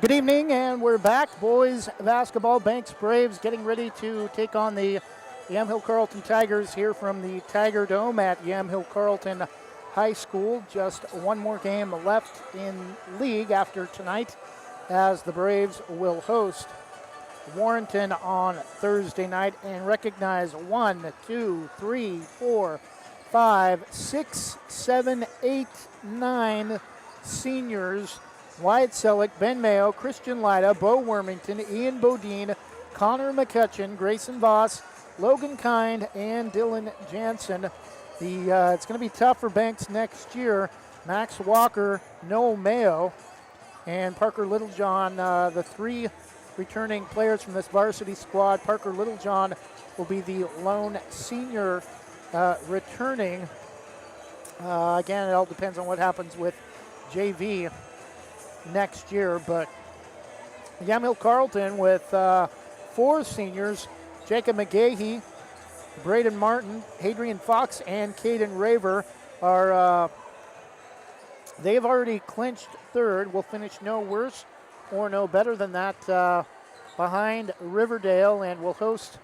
Good evening, and we're back. Boys basketball, Banks Braves getting ready to take on the Yamhill-Carlton Tigers here from the Tiger Dome at Yamhill-Carlton High School. Just one more game left in league after tonight, as the Braves will host Warrenton on Thursday night and recognize 1, 2, 3, 4, 5, 6, 7, 8, 9 seniors. Wyatt Selleck, Ben Mayo, Christian Lyda, Bo Wormington, Ian Bodine, Connor McCutcheon, Grayson Voss, Logan Kind, and Dylan Jansen. It's going to be tough for Banks next year. Max Walker, Noel Mayo, and Parker Littlejohn, the three returning players from this varsity squad. Parker Littlejohn will be the lone senior returning. Again, it all depends on what happens with JV next year, but Yamhill-Carlton with four seniors: Jacob McGahee, Braden Martin, Hadrian Fox, and Caden Raver are they've already clinched third. Will finish no worse or no better than that behind Riverdale, and will host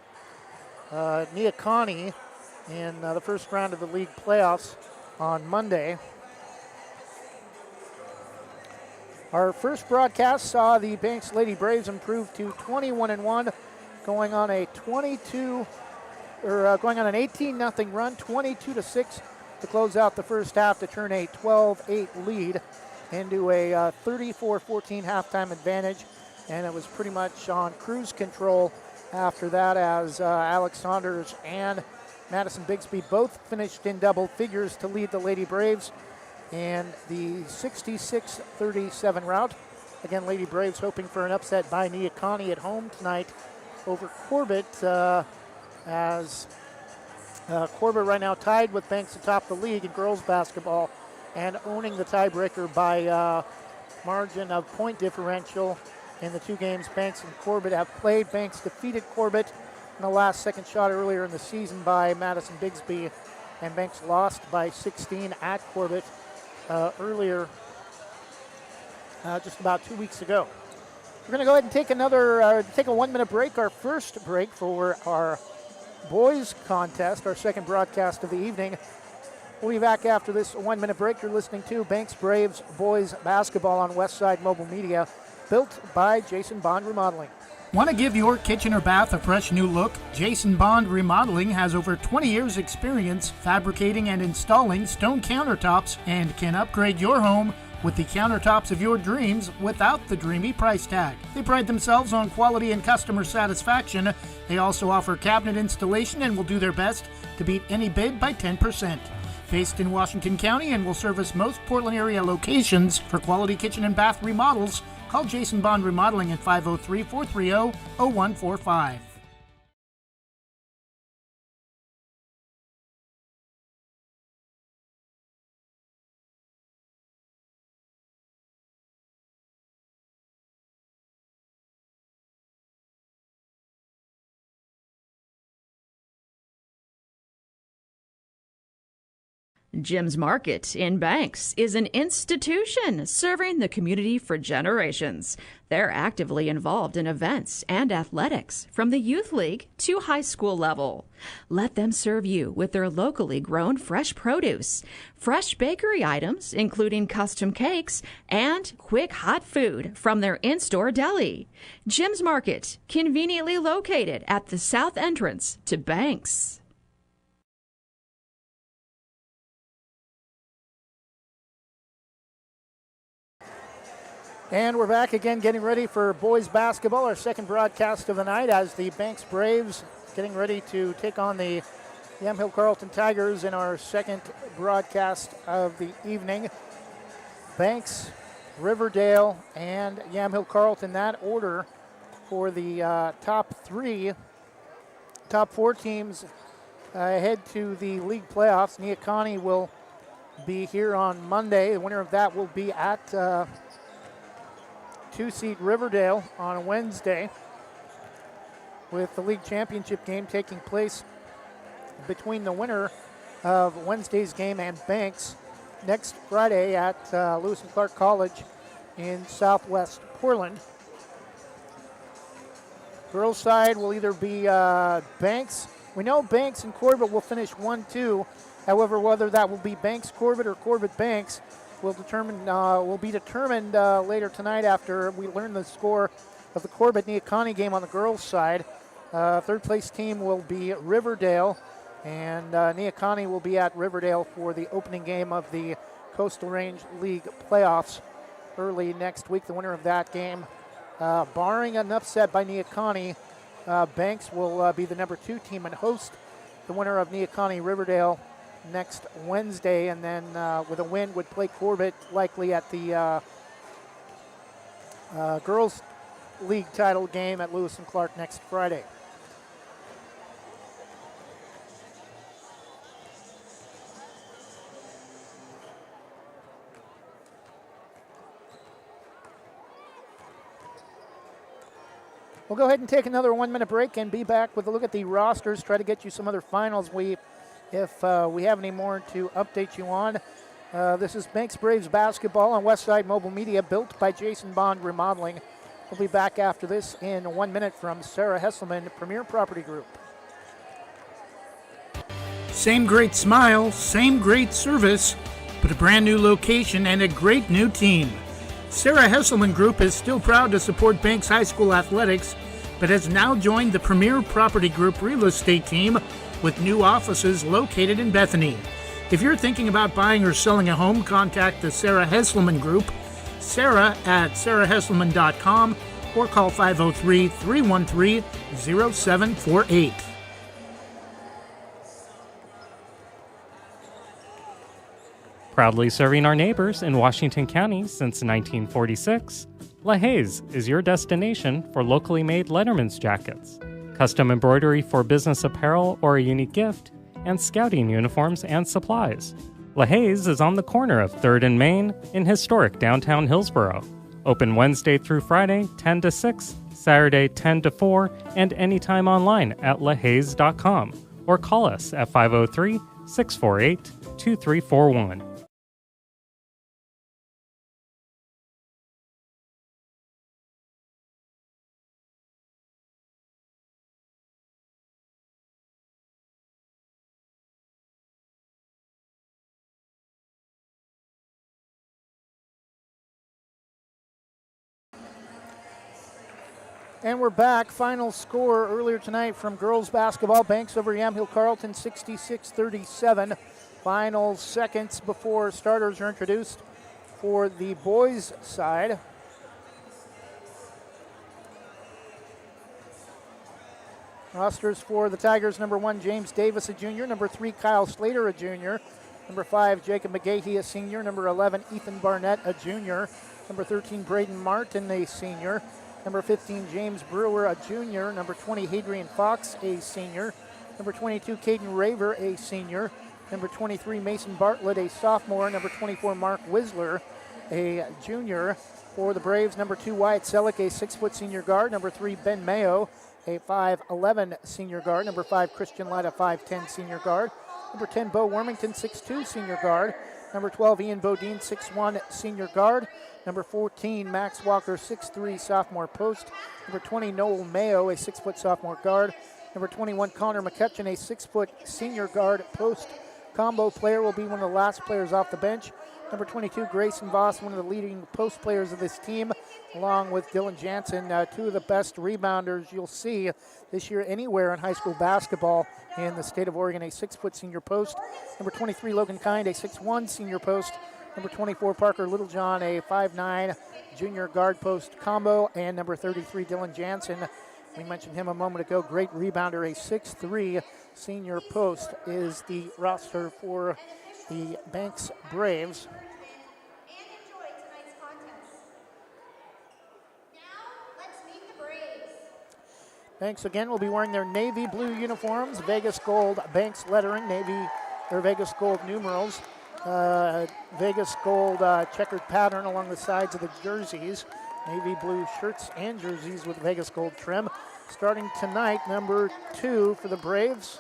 Neocani in the first round of the league playoffs on Monday. Our first broadcast saw the Banks Lady Braves improve to 21-1, going on an 18-0 run, 22-6 to close out the first half to turn a 12-8 lead into a 34-14 halftime advantage, and it was pretty much on cruise control after that, as Alex Saunders and Madison Bigsby both finished in double figures to lead the Lady Braves and the 66-37 rout. Again, Lady Braves hoping for an upset by Neocani at home tonight over Corbett, as Corbett right now tied with Banks atop the league in girls basketball and owning the tiebreaker by margin of point differential in the two games Banks and Corbett have played. Banks defeated Corbett in the last second shot earlier in the season by Madison Bigsby, and Banks lost by 16 at Corbett earlier, just about 2 weeks ago. We're going to go ahead and take a 1 minute break, our first break for our boys contest, our second broadcast of the evening. We'll be back after this 1 minute break. You're listening to Banks Braves boys basketball on Westside Mobile Media, built by Jason Bond Remodeling. Want to give your kitchen or bath a fresh new look? Jason Bond Remodeling has over 20 years experience fabricating and installing stone countertops and can upgrade your home with the countertops of your dreams without the dreamy price tag. They pride themselves on quality and customer satisfaction. They also offer cabinet installation and will do their best to beat any bid by 10%. Based in Washington County and will service most Portland area locations. For quality kitchen and bath remodels, call Jason Bond Remodeling at 503-430-0145. Jim's Market in Banks is an institution serving the community for generations. They're actively involved in events and athletics from the youth league to high school level. Let them serve you with their locally grown fresh produce, fresh bakery items, including custom cakes, and quick hot food from their in-store deli. Jim's Market, conveniently located at the south entrance to Banks. And we're back again, getting ready for boys basketball, our second broadcast of the night, as the Banks Braves getting ready to take on the Yamhill-Carlton Tigers in our second broadcast of the evening. Banks, Riverdale, and Yamhill-Carlton, that order for the top four teams head to the league playoffs. Neocani will be here on Monday. The winner of that will be at two-seed Riverdale on Wednesday, with the league championship game taking place between the winner of Wednesday's game and Banks next Friday at Lewis and Clark College in Southwest Portland. Girls side will either be Banks. We know Banks and Corbett will finish 1-2. However, whether that will be Banks Corbett or Corbett Banks will be determined later tonight after we learn the score of the Corbett Neocani game on the girls side. Third place team will be Riverdale, and Neocani will be at Riverdale for the opening game of the Coastal Range League playoffs early next week. The winner of that game, barring an upset by Neocani, Banks will be the number 2 team and host the winner of Neocani Riverdale next Wednesday, and then with a win would play Corbett likely at the girls league title game at Lewis and Clark next Friday. We'll go ahead and take another 1-minute break and be back with a look at the rosters, try to get you some other finals if we have any more to update you on. This is Banks Braves basketball on Westside Mobile Media, built by Jason Bond Remodeling. We'll be back after this in 1 minute from Sarah Hesselman, Premier Property Group. Same great smile, same great service, but a brand new location and a great new team. Sarah Hesselman Group is still proud to support Banks High School athletics, but has now joined the Premier Property Group real estate team with new offices located in Bethany. If you're thinking about buying or selling a home, contact the Sarah Hesselman Group, Sarah at sarahhesselman.com, or call 503-313-0748. Proudly serving our neighbors in Washington County since 1946, LaHaye's is your destination for locally made Letterman's jackets, custom embroidery for business apparel or a unique gift, and scouting uniforms and supplies. LaHaye's is on the corner of 3rd and Main in historic downtown Hillsboro. Open Wednesday through Friday, 10 to 6, Saturday, 10 to 4, and anytime online at lahayes.com, or call us at 503-648-2341. And we're back. Final score earlier tonight from girls basketball. Banks over Yamhill-Carlton, 66-37. Final seconds before starters are introduced for the boys' side. Rosters for the Tigers: number 1, James Davis, a junior. Number 3, Kyle Slater, a junior. Number 5, Jacob McGahee, a senior. Number 11, Ethan Barnett, a junior. Number 13, Braden Martin, a senior. Number 15, James Brewer, a junior. Number 20, Hadrian Fox, a senior. Number 22, Caden Raver, a senior. Number 23, Mason Bartlett, a sophomore. Number 24, Mark Whistler, a junior. For the Braves, number 2, Wyatt Selleck, a 6-foot senior guard. Number 3, Ben Mayo, a 5'11 senior guard. Number 5, Christian Light, a 5'10 senior guard. Number 10, Bo Wormington, 6'2 senior guard. Number 12, Ian Bodine, 6'1 senior guard. Number 14, Max Walker, 6'3 sophomore post. Number 20, Noel Mayo, a 6-foot sophomore guard. Number 21, Connor McCutcheon, a 6-foot senior guard post. Combo player will be one of the last players off the bench. Number 22, Grayson Voss, one of the leading post players of this team, along with Dylan Jansen, 2 of the best rebounders you'll see this year anywhere in high school basketball in the state of Oregon, a 6-foot senior post. Number 23, Logan Kind, a 6'1 senior post. Number 24, Parker Littlejohn, a 5'9 junior guard post combo. And number 33, Dylan Jansen, we mentioned him a moment ago, great rebounder, a 6'3 senior post is the roster for the Banks Braves. Banks again will be wearing their navy blue uniforms, Vegas gold Banks lettering, Vegas gold numerals, Vegas gold checkered pattern along the sides of the jerseys, navy blue shirts and jerseys with Vegas gold trim. Starting tonight, number 2 for the Braves.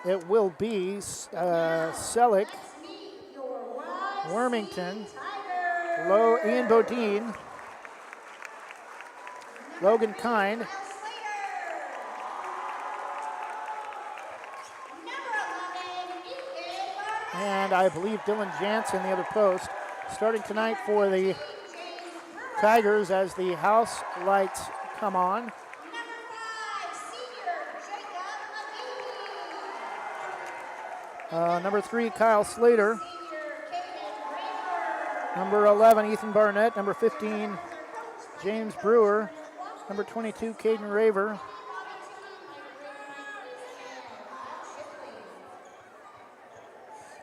It will be Selleck. Wormington, Ian Bodine, Logan Kind, and I believe Dylan Jansen, the other post. Starting tonight for the Tigers as the house lights come on. Number 3, Kyle Slater. Number 11, Ethan Barnett. Number 15, James Brewer. Number 22, Caden Raver.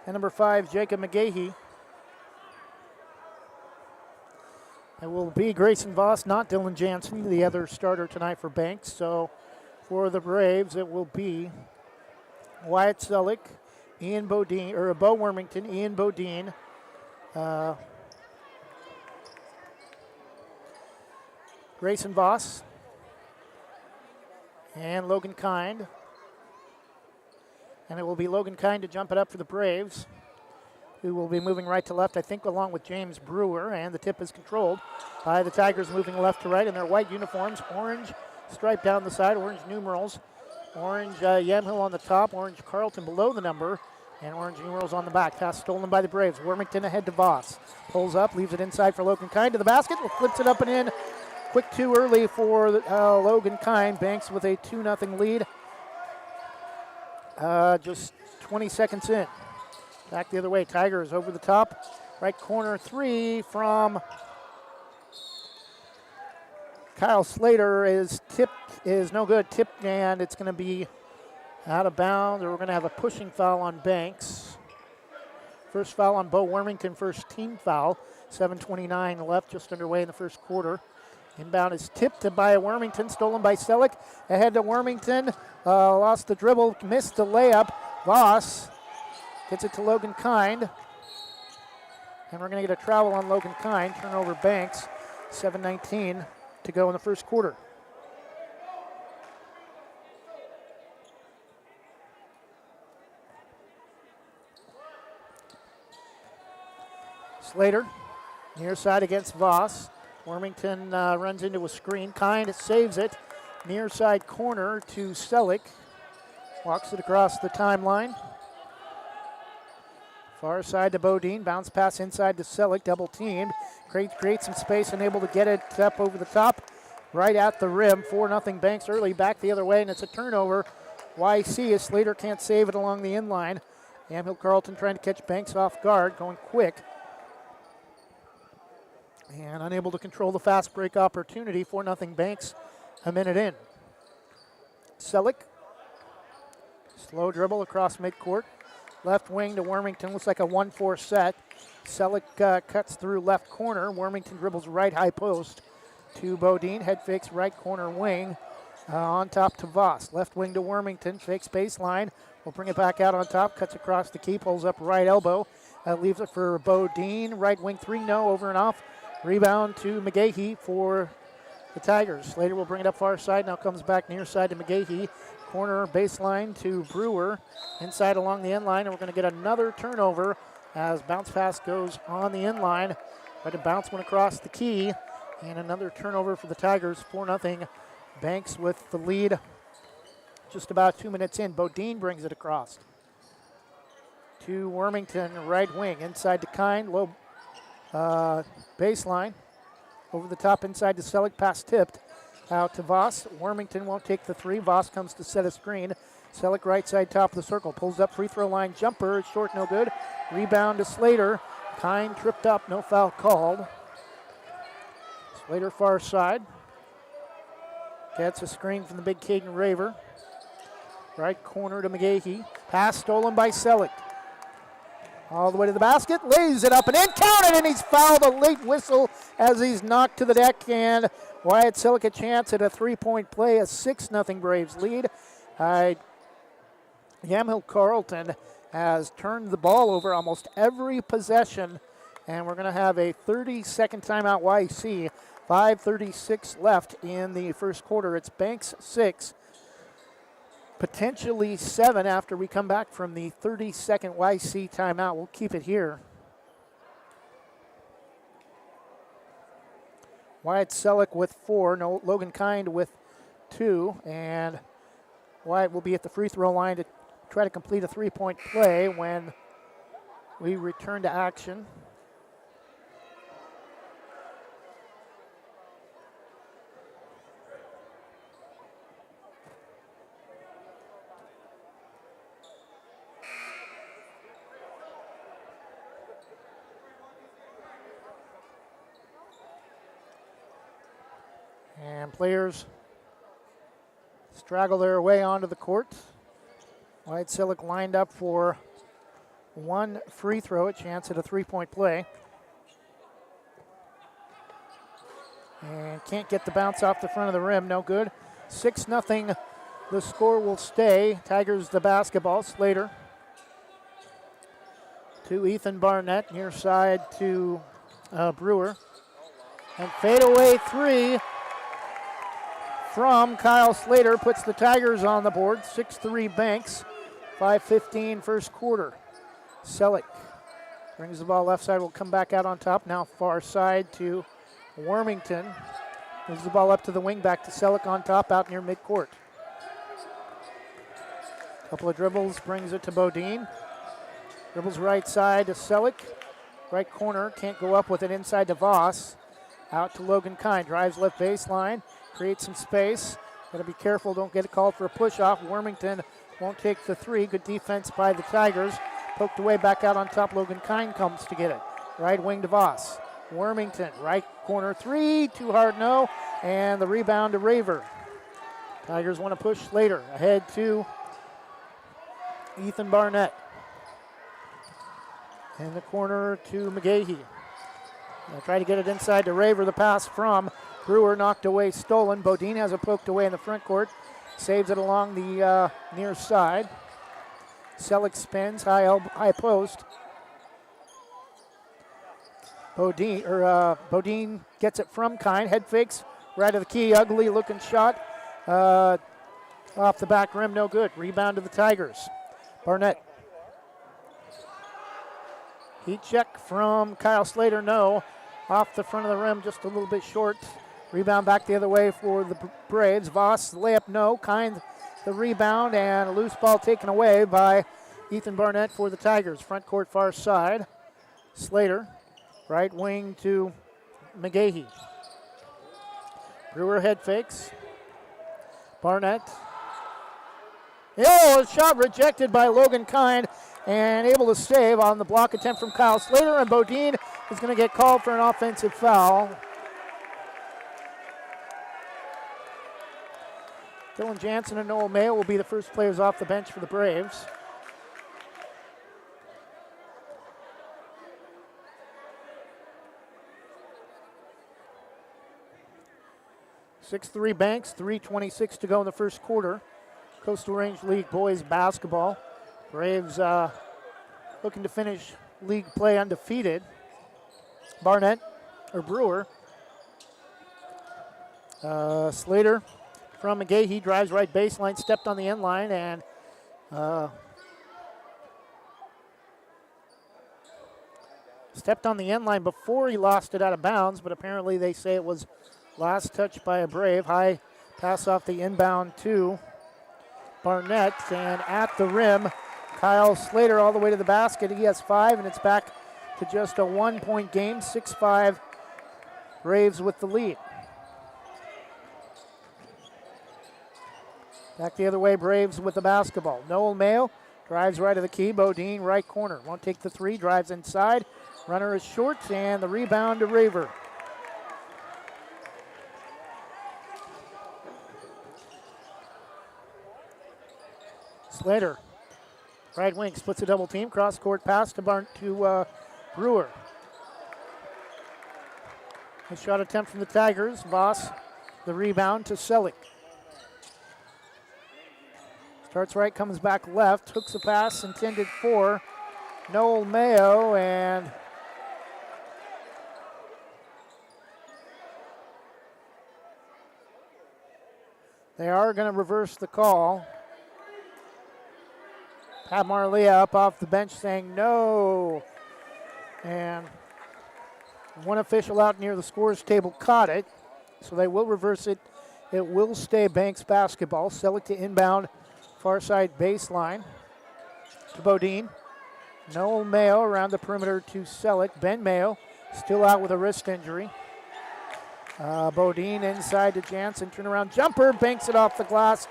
And number 5, Jacob McGahee. It will be Grayson Voss, not Dylan Jansen, the other starter tonight for Banks. So for the Braves, it will be Wyatt Selleck, Ian Bodine, or Bo Wormington, Ian Bodine, Grayson Voss, and Logan Kind. And it will be Logan Kind to jump it up for the Braves, who will be moving right to left, I think, along with James Brewer. And the tip is controlled by the Tigers, moving left to right in their white uniforms. Orange stripe down the side, orange numerals. Orange Yamhill on the top, orange Carlton below the number, and orange numerals on the back. Pass stolen by the Braves. Wormington ahead to Voss. Pulls up, leaves it inside for Logan Kind to the basket. Flips it up and in. Quick too early for Logan Kind. Banks with a 2-0 lead. Just 20 seconds in. Back the other way. Tigers over the top. Right corner 3 from Kyle Slater is no good. Tipped, and it's going to be out of bounds, or we're going to have a pushing foul on Banks. First foul on Bo Wormington, first team foul. 7:29 left, just underway in the first quarter. Inbound is tipped by Wormington, stolen by Selleck. Ahead to Wormington, lost the dribble, missed the layup. Voss gets it to Logan Kind. And we're going to get a travel on Logan Kind, turnover Banks. 7:19 to go in the first quarter. Slater, near side against Voss. Wormington runs into a screen. Kind saves it. Near side corner to Selleck. Walks it across the timeline. Far side to Bodine. Bounce pass inside to Selleck. Double teamed. Creates some space and able to get it up over the top. Right at the rim. 4-0 Banks early. Back the other way, and it's a turnover. YC as Slater can't save it along the inline. Yamhill-Carlton trying to catch Banks off guard. Going quick. And unable to control the fast break opportunity. 4-0 Banks a minute in. Selleck. Slow dribble across midcourt. Left wing to Wormington. Looks like a 1-4 set. Selleck cuts through left corner. Wormington dribbles right high post to Bodine. Head fakes right corner wing. On top to Voss. Left wing to Wormington. Fakes baseline. We'll bring it back out on top. Cuts across the key. Pulls up right elbow. Leaves it for Bodine. Right wing 3. No. Over and off. Rebound to McGahee for the Tigers. Slater will bring it up far side. Now comes back near side to McGahee. Corner baseline to Brewer. Inside along the end line. And we're going to get another turnover as bounce pass goes on the end line. Tried to bounce one across the key. And another turnover for the Tigers. 4-0 Banks with the lead. Just about 2 minutes in. Bodine brings it across to Wormington, right wing. Inside to Kind. Low baseline. Over the top inside to Selleck. Pass tipped out to Voss. Wormington won't take the 3. Voss comes to set a screen. Selleck right side top of the circle. Pulls up free throw line jumper. It's short, no good. Rebound to Slater. Kind tripped up. No foul called. Slater far side. Gets a screen from the big Caden Raver. Right corner to McGahee. Pass stolen by Selleck. All the way to the basket, lays it up and in, counted, and he's fouled. A late whistle as he's knocked to the deck, and Wyatt Selleck a chance at a 3-point play, a 6-0 Braves lead. Yamhill-Carlton has turned the ball over almost every possession, and we're going to have a 30-second timeout YC. 5:36 left in the first quarter. It's Banks 6. Potentially 7 after we come back from the 30-second YC timeout. We'll keep it here. Wyatt Selleck with 4. No, Logan Kind with 2. And Wyatt will be at the free throw line to try to complete a 3-point play when we return to action. And players straggle their way onto the court. Wyatt Selleck lined up for 1 free throw, a chance at a 3-point play. And can't get the bounce off the front of the rim, no good. 6-0, the score will stay. Tigers the basketball, Slater to Ethan Barnett, near side to Brewer. And fadeaway 3 from Kyle Slater puts the Tigers on the board. 6-3 Banks, 5:15 first quarter. Selleck brings the ball left side, will come back out on top. Now far side to Wormington. Moves the ball up to the wing, back to Selleck on top, out near midcourt. Couple of dribbles, brings it to Bodine. Dribbles right side to Selleck. Right corner, can't go up with it, inside to Voss. Out to Logan Kind, drives left baseline, creates some space. Gotta be careful, don't get a call for a push-off. Wormington won't take the 3. Good defense by the Tigers. Poked away, back out on top. Logan Kind comes to get it. Right wing to Voss. Wormington, right corner 3, too hard, no. And the rebound to Raver. Tigers want to push Slater. Ahead to Ethan Barnett. In the corner to McGahee. They'll try to get it inside to Raver. The pass from Brewer, knocked away, stolen. Bodine has it poked away in the front court. Saves it along the near side. Selleck spins, high post. Bodine gets it from Kind. Head fakes, right of the key. Ugly looking shot. Off the back rim, no good. Rebound to the Tigers. Barnett. Heat check from Kyle Slater, no. Off the front of the rim, just a little bit short. Rebound back the other way for the Braves. Voss, layup, no. Kind, the rebound, and a loose ball taken away by Ethan Barnett for the Tigers. Front court, far side. Slater, right wing to McGahee. Brewer head fakes. Barnett. Oh, a shot rejected by Logan Kind, and able to save on the block attempt from Kyle Slater, and Bodine is going to get called for an offensive foul. Dylan Jansen and Noel Mayo will be the first players off the bench for the Braves. (6-3 Banks, 3:26 to go in the first quarter. Coastal Range League boys basketball. Braves looking to finish league play undefeated. Brewer. Slater from McGahee, drives right baseline, stepped on the end line, and stepped on the end line before he lost it out of bounds, but apparently they say it was last touch by a Brave. High pass off the inbound to Barnett, and at the rim, Kyle Slater all the way to the basket. He has 5, and it's back to just a 1-point game. 6-5 Braves with the lead. Back the other way, Braves with the basketball. Noel Mayo drives right of the key. Bodine, right corner. Won't take the 3, drives inside. Runner is short, and the rebound to Raver. Slater, right wing, splits a double team. Cross court pass to Brewer. A shot attempt from the Tigers. Voss, the rebound to Selleck. Starts right, comes back left, hooks a pass intended for Noel Mayo, and they are going to reverse the call. Pat Marlia up off the bench saying no. And One official out near the scores table caught it, so they will reverse it. It will stay Banks basketball. Selleck to inbound, far side baseline to Bodine. Noel Mayo around the perimeter to Selleck. Ben Mayo still out with a wrist injury. Bodine inside to Jansen. Turnaround jumper, banks it off the glass.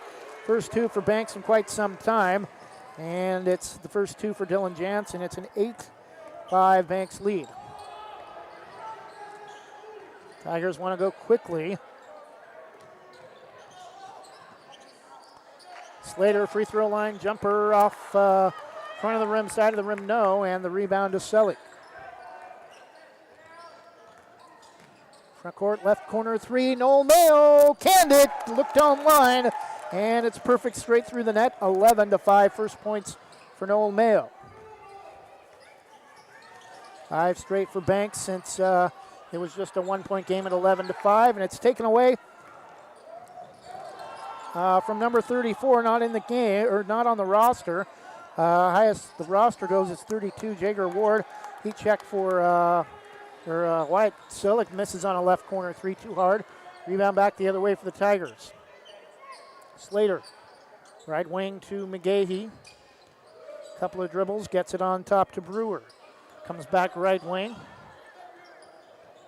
First two for Banks in quite some time. And it's the first two for Dylan Jansen. It's an 8-5 Banks lead. Tigers want to go quickly. Slater, free throw line, jumper off front of the rim, side of the rim, no, and the rebound to Selleck. Front court, left corner three, Noel Mayo, canned it, looked online, and it's perfect straight through the net, 11-5, first points for Noel Mayo. 5 straight for Banks since it was just a 1-point game at 11-5, and it's taken away from number 34, not in the game, or not on the roster. Highest the roster goes is 32, Jager Ward. He checked for Wyatt Selleck, misses on a left corner, 3 too hard. Rebound back the other way for the Tigers. Slater, right wing to McGahee. Couple of dribbles, gets it on top to Brewer. Comes back right wing.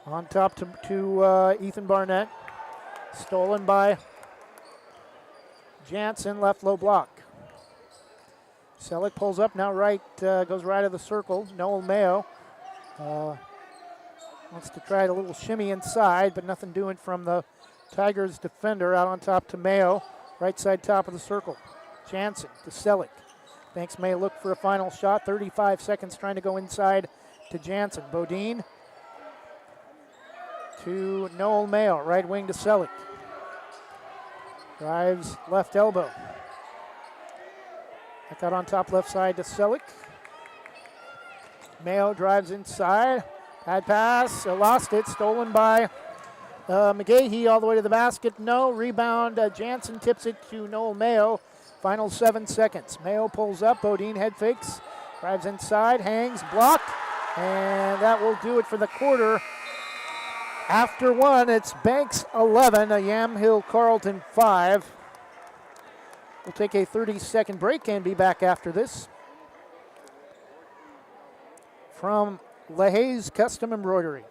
On top to Ethan Barnett. Stolen by Jansen, left low block. Selleck pulls up, now right, goes right of the circle. Noel Mayo wants to try a little shimmy inside, but nothing doing from the Tigers defender. Out on top to Mayo, right side top of the circle. Jansen to Selleck. Banks may look for a final shot. 35 seconds trying to go inside to Jansen. Bodine to Noel Mayo, right wing to Selleck. Drives left elbow. Back out on top left side to Selleck. Mayo drives inside. Bad pass, lost it, stolen by McGahee all the way to the basket. No, rebound, Jansen tips it to Noel Mayo. Final 7 seconds. Mayo pulls up, Bodine head fakes, drives inside, hangs, blocked, and that will do it for the quarter. After one, it's Banks 11, a Yamhill-Carlton 5. We'll take a 30-second break and be back after this. From LaHaye's Custom Embroidery.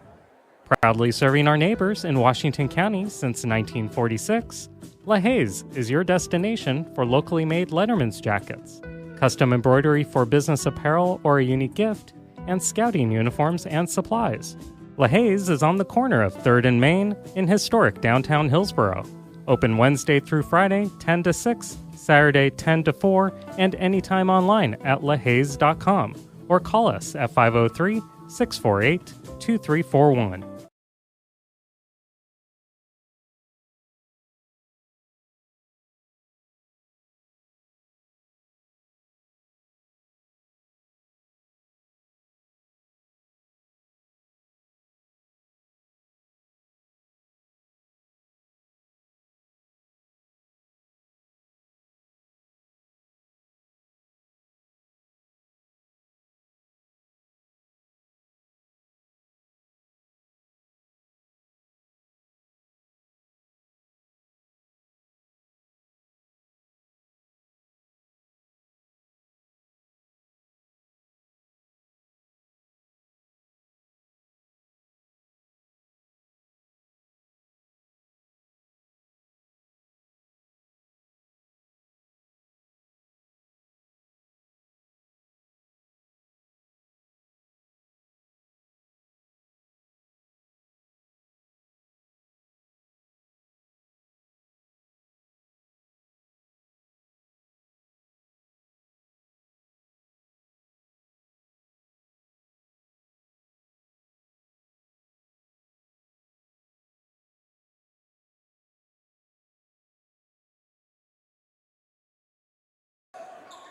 Proudly serving our neighbors in Washington County since 1946, LaHaye's is your destination for locally made Letterman's jackets, custom embroidery for business apparel or a unique gift, and scouting uniforms and supplies. LaHaye's is on the corner of 3rd and Main in historic downtown Hillsboro. Open Wednesday through Friday, 10 to 6, Saturday, 10 to 4, and anytime online at lahayes.com or call us at 503-648-2341.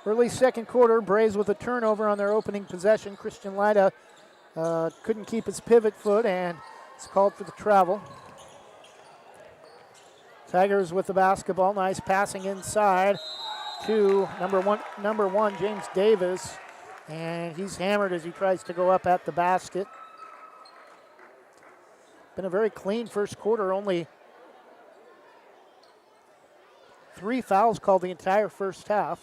Early second quarter, Braves with a turnover on their opening possession. Christian Lida couldn't keep his pivot foot and it's called for the travel. Tigers with the basketball. Nice passing inside to number one, James Davis. And he's hammered as he tries to go up at the basket. Been a very clean first quarter, only 3 fouls called the entire first half.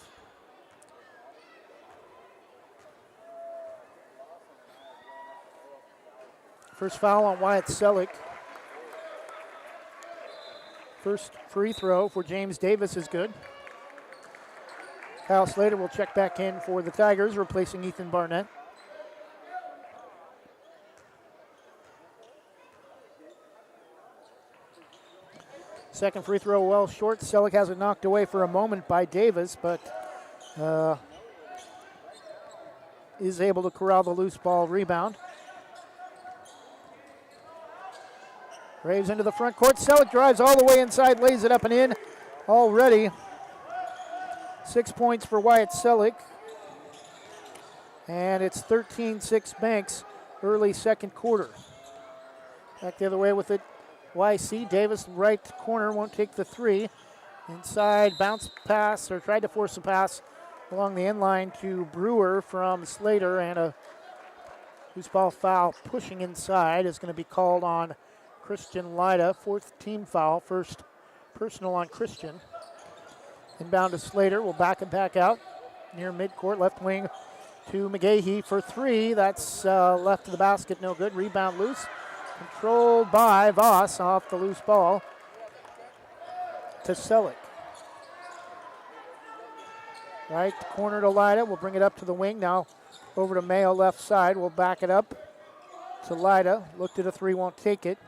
First foul on Wyatt Selleck. First free throw for James Davis is good. Kyle Slater will check back in for the Tigers, replacing Ethan Barnett. Second free throw well short. Selleck has it knocked away for a moment by Davis, but is able to corral the loose ball rebound. Braves into the front court. Selleck drives all the way inside, lays it up and in. Already 6 points for Wyatt Selleck. And it's 13-6 Banks early second quarter. Back the other way with it. YC, Davis right corner, won't take the three. Inside, bounce pass, or tried to force a pass along the end line to Brewer from Slater, and a loose ball foul pushing inside is going to be called on Christian Lyda. Fourth team foul, first personal on Christian. Inbound to Slater, will back and back out near midcourt, left wing to McGahee for three. That's left of the basket, no good. Rebound loose. Controlled by Voss off the loose ball to Selleck. Right corner to Lyda. We'll bring it up to the wing. Now over to Mayo left side. We'll back it up to Lyda. Looked at a three, won't take it.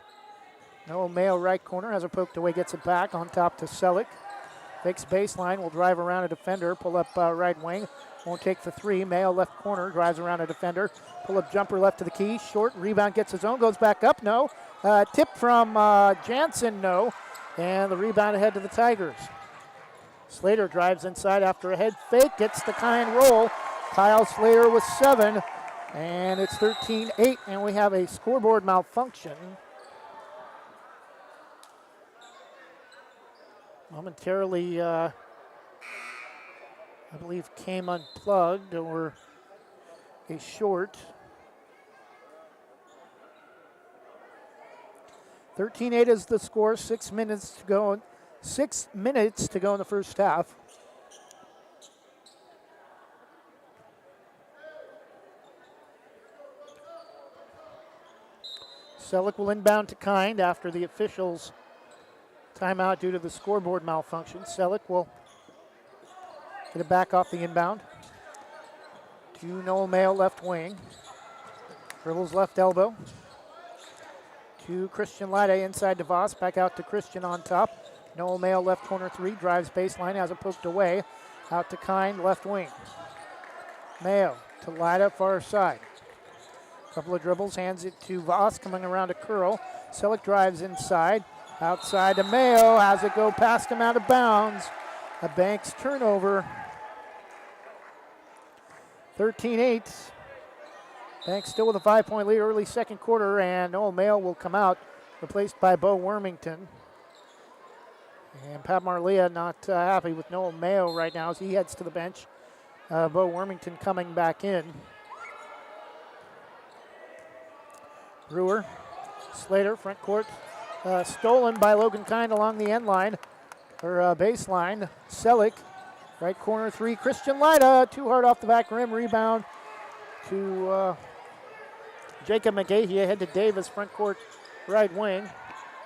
No, Mayo right corner has it poked away, gets it back on top to Selleck. Fakes baseline, will drive around a defender, pull up right wing. Won't take the three. Mayo left corner, drives around a defender. Pull-up jumper left to the key. Short rebound, gets his own, goes back up. No. Tip from Jansen. No. And the rebound ahead to the Tigers. Slater drives inside after a head fake. Gets the kind roll. Kyle Slater with 7. And it's 13-8. And we have a scoreboard malfunction. Momentarily, I believe came unplugged or a short. 13-8 is the score. 6 minutes to go. 6 minutes to go in the first half. Selleck will inbound to Kind after the officials' timeout due to the scoreboard malfunction. Selleck will get it back off the inbound to Noel Mayo left wing. Dribbles left elbow to Christian Lyda inside to Voss. Back out to Christian on top. Noel Mayo left corner three. Drives baseline. Has it poked away. Out to Kind left wing. Mayo to Lyda far side. Couple of dribbles. Hands it to Voss coming around a curl. Selleck drives inside. Outside to Mayo. Has it go past him out of bounds. A Banks turnover. 13-8. Banks still with a 5-point lead early second quarter, and Noel Mayo will come out, replaced by Bo Wormington. And Pat Marlia not happy with Noel Mayo right now as he heads to the bench. Bo Wormington coming back in. Brewer, Slater, front court. Stolen by Logan Kind along the end line, or baseline. Selleck, right corner three. Christian Lyda, too hard off the back rim. Rebound to Jacob McGahee. Ahead to Davis, front court right wing.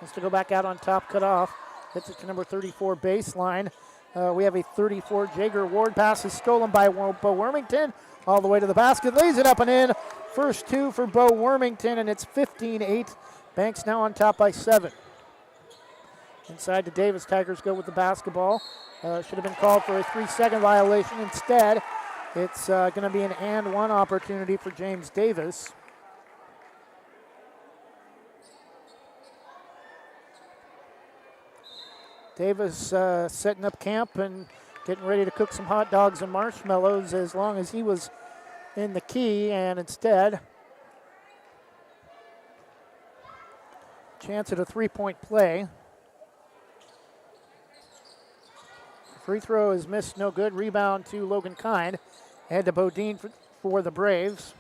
Wants to go back out on top, cut off. Hits it to number 34 baseline. We have a 34 Jager Ward pass is stolen by Bo Wormington. All the way to the basket, lays it up and in. First two for Bo Wormington, and it's 15-8. Banks now on top by 7. Inside to Davis. Tigers go with the basketball. Should have been called for a 3-second violation. Instead, it's going to be an and one opportunity for James Davis. Davis setting up camp and getting ready to cook some hot dogs and marshmallows as long as he was in the key, and instead, chance at a 3-point play. Free throw is missed, no good. Rebound to Logan Kind. Ahead to Bodine for the Braves.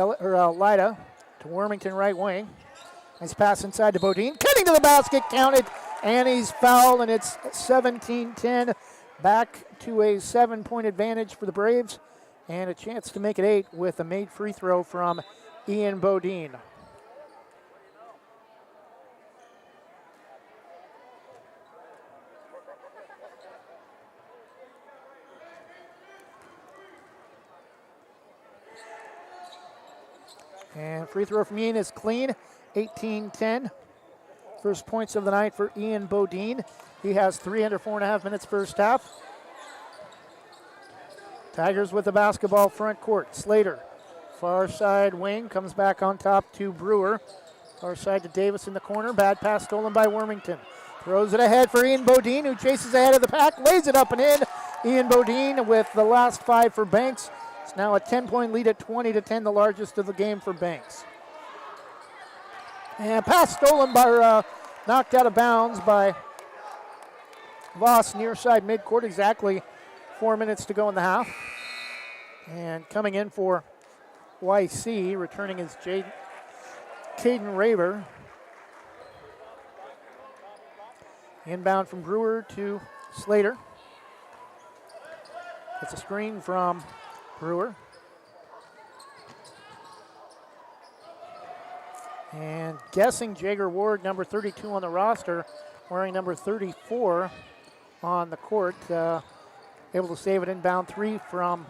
Lida to Wormington right wing. Nice pass inside to Bodine. Cutting to the basket, counted, and he's fouled, and it's 17-10. Back to a 7-point advantage for the Braves, and a chance to make it 8 with a made free throw from Ian Bodine. And free throw from Ian is clean, 18-10. First points of the night for Ian Bodine. He has 3 under 4.5 minutes first half. Tigers with the basketball front court. Slater, far side wing, comes back on top to Brewer. Far side to Davis in the corner. Bad pass stolen by Wormington. Throws it ahead for Ian Bodine, who chases ahead of the pack, lays it up and in. Ian Bodine with the last 5 for Banks. It's now a 10-point lead at 20-10, the largest of the game for Banks. And pass stolen by, knocked out of bounds by Voss near side midcourt. Exactly 4 minutes to go in the half. And coming in for YC, returning is Caden Raver. Inbound from Brewer to Slater. It's a screen from Brewer. And guessing Jager Ward, number 32 on the roster, wearing number 34 on the court. Able to save it inbound 3 from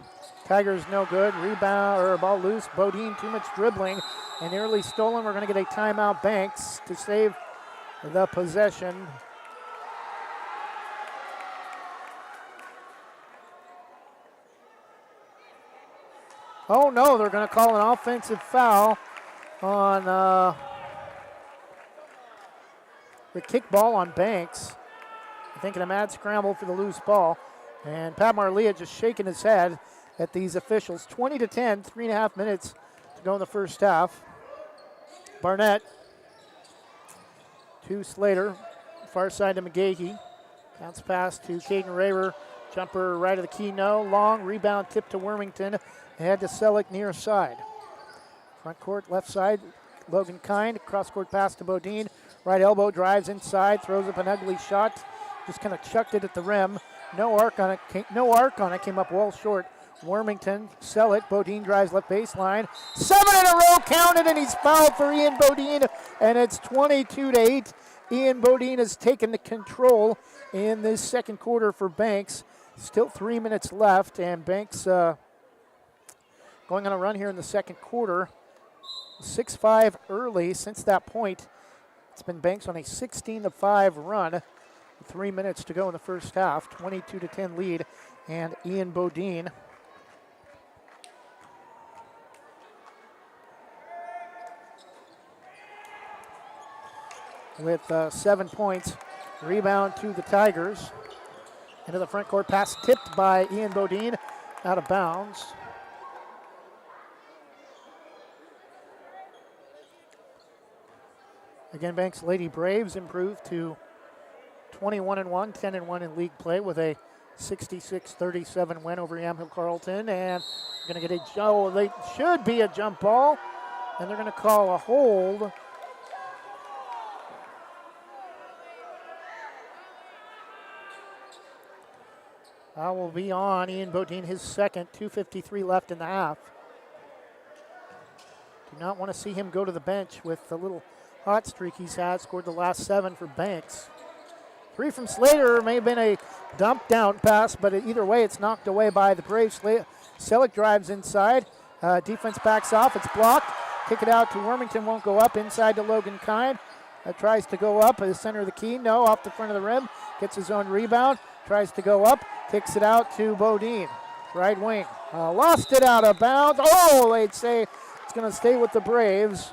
Tigers, no good. Rebound, or ball loose. Bodine, too much dribbling and nearly stolen. We're going to get a timeout. Banks to save the possession. Oh no, they're going to call an offensive foul on the kickball on Banks. I think a mad scramble for the loose ball. And Pat Marlia just shaking his head at these officials. 20-10, 3.5 minutes to go in the first half. Barnett to Slater, far side to McGahee. Bounce pass to Caden Raver. Jumper right of the key, no. Long rebound tip to Wormington. Ahead to Selleck near side. Front court, left side, Logan Kind. Cross court pass to Bodine. Right elbow, drives inside, throws up an ugly shot. Just kind of chucked it at the rim. No arc on it, came up well short. Wormington, Selleck, Bodine drives left baseline. 7 in a row counted, and he's fouled for Ian Bodine, and it's 22-8. Ian Bodine has taken the control in this second quarter for Banks. Still 3 minutes left, and Banks going on a run here in the second quarter. 6-5 early. Since that point, it's been Banks on a 16-5 run. 3 minutes to go in the first half. 22-10 lead, and Ian Bodine with 7 points. Rebound to the Tigers. Into the front court, pass tipped by Ian Bodine, out of bounds. Again, Banks Lady Braves improved to 21-1, 10-1 in league play with a 66-37 win over Yamhill-Carlton. And going to get they should be a jump ball, and they're going to call a hold. That will be on Ian Bodine, his second, 2:53 left in the half. Do not want to see him go to the bench with the little hot streak he's had. Scored the last 7 for Banks. 3 from Slater, may have been a dump down pass, but either way it's knocked away by the Braves. Selleck drives inside. Defense backs off, it's blocked. Kick it out to Wormington, won't go up. Inside to Logan Kind. Tries to go up at the center of the key, no, off the front of the rim. Gets his own rebound, tries to go up. Kicks it out to Bodine, right wing. Lost it out of bounds. Oh, they'd say it's going to stay with the Braves.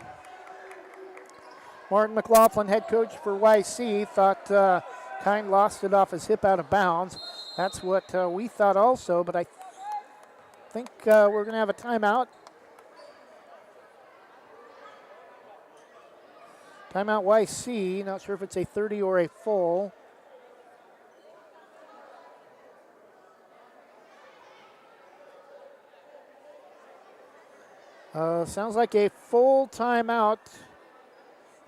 Martin McLaughlin, head coach for YC, thought Kind lost it off his hip out of bounds. That's what we thought also, but I think we're going to have a timeout. Timeout YC, not sure if it's a 30 or a full. Sounds like a full timeout.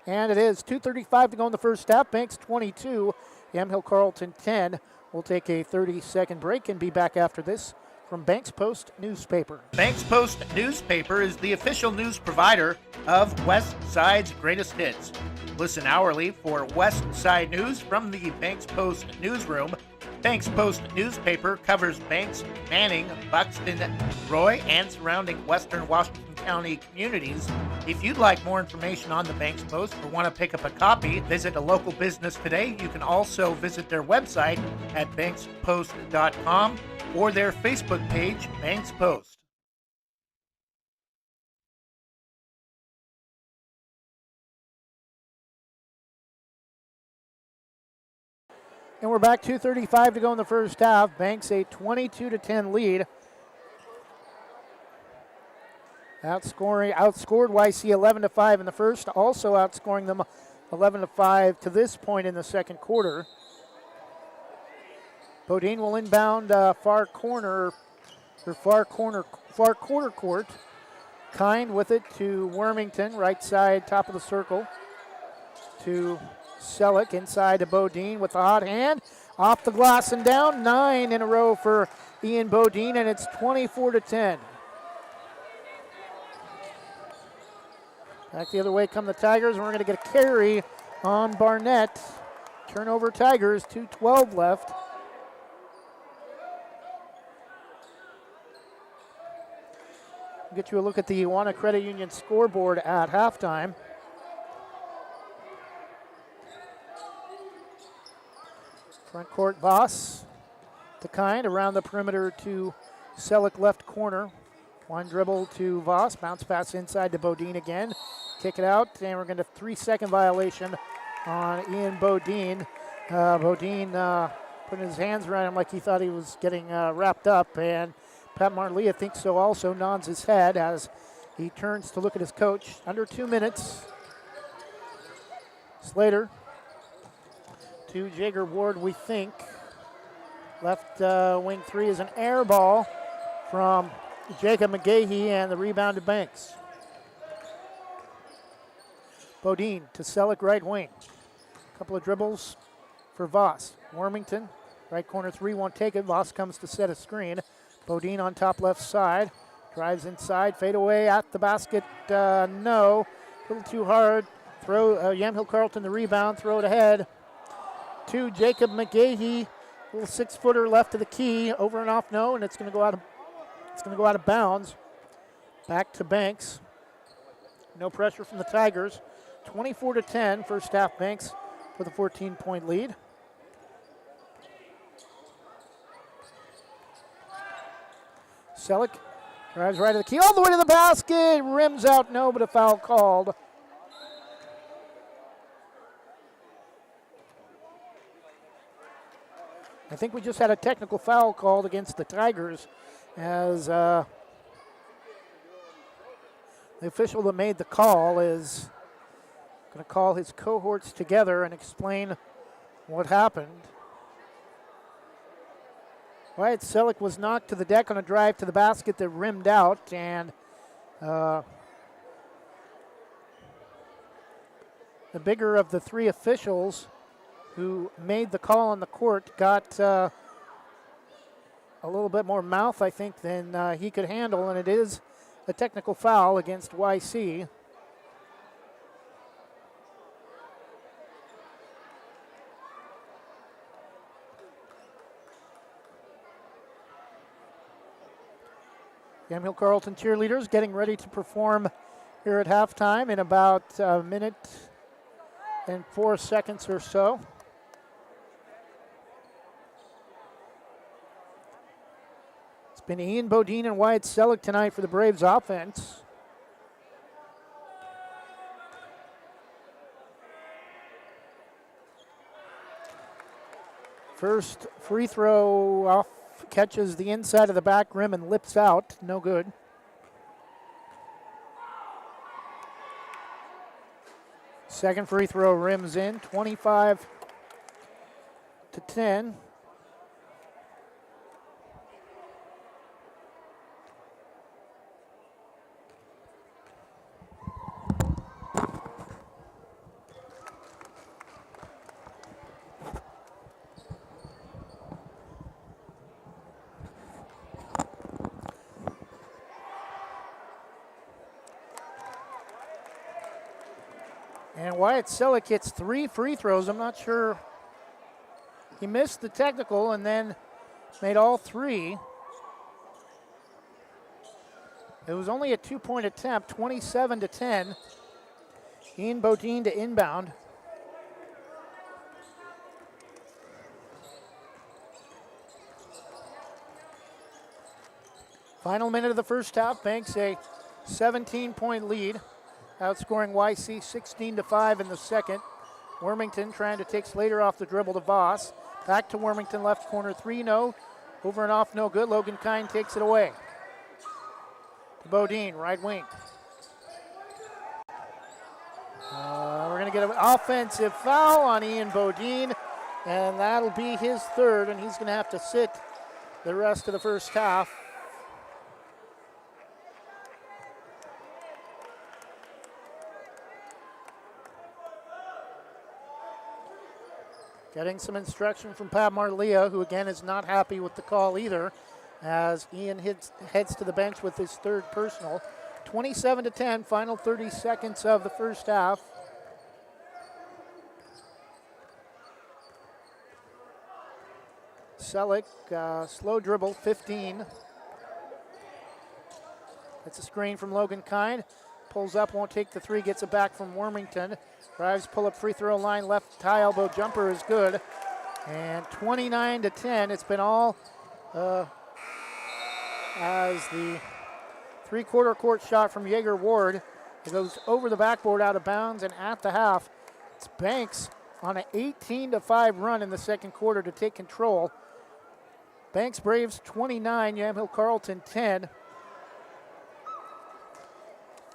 And it is 2:35 to go in the first half. Banks 22, Yamhill-Carlton 10. We'll take a 30-second break and be back after this from Banks Post Newspaper. Banks Post Newspaper is the official news provider of West Side's greatest hits. Listen hourly for West Side news from the Banks Post newsroom. Banks Post Newspaper covers Banks, Manning, Buxton, Roy, and surrounding western Washington County communities. If you'd like more information on the Banks Post or want to pick up a copy, visit a local business today. You can also visit their website at bankspost.com or their Facebook page, Banks Post. And we're back 2:35 to go in the first half. Banks a 22-10 lead. Outscored YC 11-5 in the first, also outscoring them 11-5 to this point in the second quarter. Bodine will inbound far corner court. Kind with it to Wormington, right side, top of the circle. To Selleck inside to Bodine with the hot hand. Off the glass and down. 9 in a row for Ian Bodine, and it's 24-10. Back the other way come the Tigers, and we're going to get a carry on Barnett. Turnover Tigers, 2:12 left. Get you a look at the Iwana Credit Union scoreboard at halftime. Front court, Voss to Kind, around the perimeter to Selleck left corner. One dribble to Voss, bounce pass inside to Bodine again. Kick it out, and we're going to 3-second violation on Ian Bodine. Bodine putting his hands around him like he thought he was getting wrapped up, and Pat Marlia thinks so also, nods his head as he turns to look at his coach. Under 2 minutes. Slater to Jager Ward, we think. Left wing three is an air ball from Jacob McGahee, and the rebound to Banks. Bodine to Selleck, right wing. Couple of dribbles for Voss. Wormington, right corner three, won't take it. Voss comes to set a screen. Bodine on top left side. Drives inside, fade away at the basket. No, a little too hard. Yamhill-Carlton the rebound, throw it ahead to Jacob McGahee. Little 6-footer left of the key, over and off, no, and it's going to go out of. It's going to go out of bounds. Back to Banks. No pressure from the Tigers. 24-10, first half. Banks with a 14-point lead. Selleck drives right to the key, all the way to the basket. Rims out, no, but a foul called. I think we just had a technical foul called against the Tigers, as the official that made the call is going to call his cohorts together and explain what happened. Wyatt Selleck was knocked to the deck on a drive to the basket that rimmed out, and the bigger of the three officials who made the call on the court got a little bit more mouth, I think, than he could handle, and it is a technical foul against YC. Yamhill-Carlton cheerleaders getting ready to perform here at halftime in about a minute and 4 seconds or so. It's been Ian Bodine and Wyatt Selleck tonight for the Braves offense. First free throw off, catches the inside of the back rim and lips out, no good. Second free throw rims in, 25-10. And Wyatt Selleck hits 3 free throws. I'm not sure. He missed the technical and then made all 3. It was only a 2-point attempt, 27-10. Ian Bodine to inbound. Final minute of the first half, Banks a 17-point lead, outscoring YC 16-5 in the second. Wormington trying to take Slater off the dribble to Voss. Back to Wormington, left corner, 3, no. Over and off, no good. Logan Kine takes it away. To Bodine, right wing. We're going to get an offensive foul on Ian Bodine, and that'll be his third, and he's going to have to sit the rest of the first half. Getting some instruction from Pat Marlia, who again is not happy with the call either, as Ian heads to the bench with his third personal. 27-10, final 30 seconds of the first half. Selleck, slow dribble, 15. It's a screen from Logan Kine. Pulls up, won't take the 3, gets it back from Wormington. Drives, pull up free throw line, left high elbow jumper is good. And 29-10, it's been all as the 3-quarter court shot from Jaeger Ward. It goes over the backboard out of bounds, and at the half, it's Banks on an 18-5 run in the second quarter to take control. Banks Braves 29, Yamhill-Carlton 10.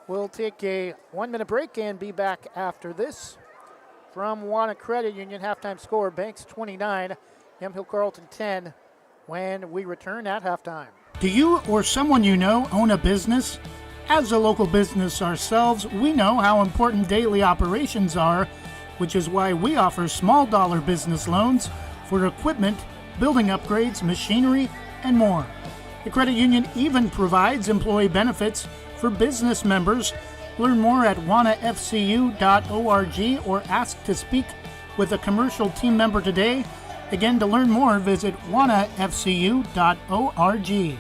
We'll take a 1-minute break and be back after this. From Wana Credit Union, halftime score, Banks 29, Yamhill-Carlton 10, when we return at halftime. Do you or someone you know own a business? As a local business ourselves, we know how important daily operations are, which is why we offer small dollar business loans for equipment, building upgrades, machinery, and more. The credit union even provides employee benefits for business members. Learn more at wanafcu.org or ask to speak with a commercial team member today. Again, to learn more, visit wanafcu.org.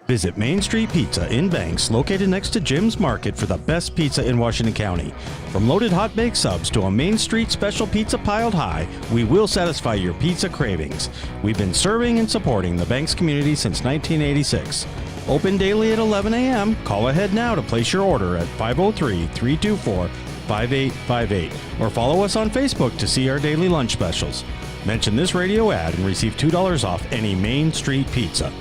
Visit Main Street Pizza in Banks, located next to Jim's Market, for the best pizza in Washington County. From loaded hot baked subs to a Main Street special pizza piled high, we will satisfy your pizza cravings. We've been serving and supporting the Banks community since 1986. Open daily at 11 a.m. Call ahead now to place your order at 503-324-5858 or follow us on Facebook to see our daily lunch specials. Mention this radio ad and receive $2 off any Main Street pizza.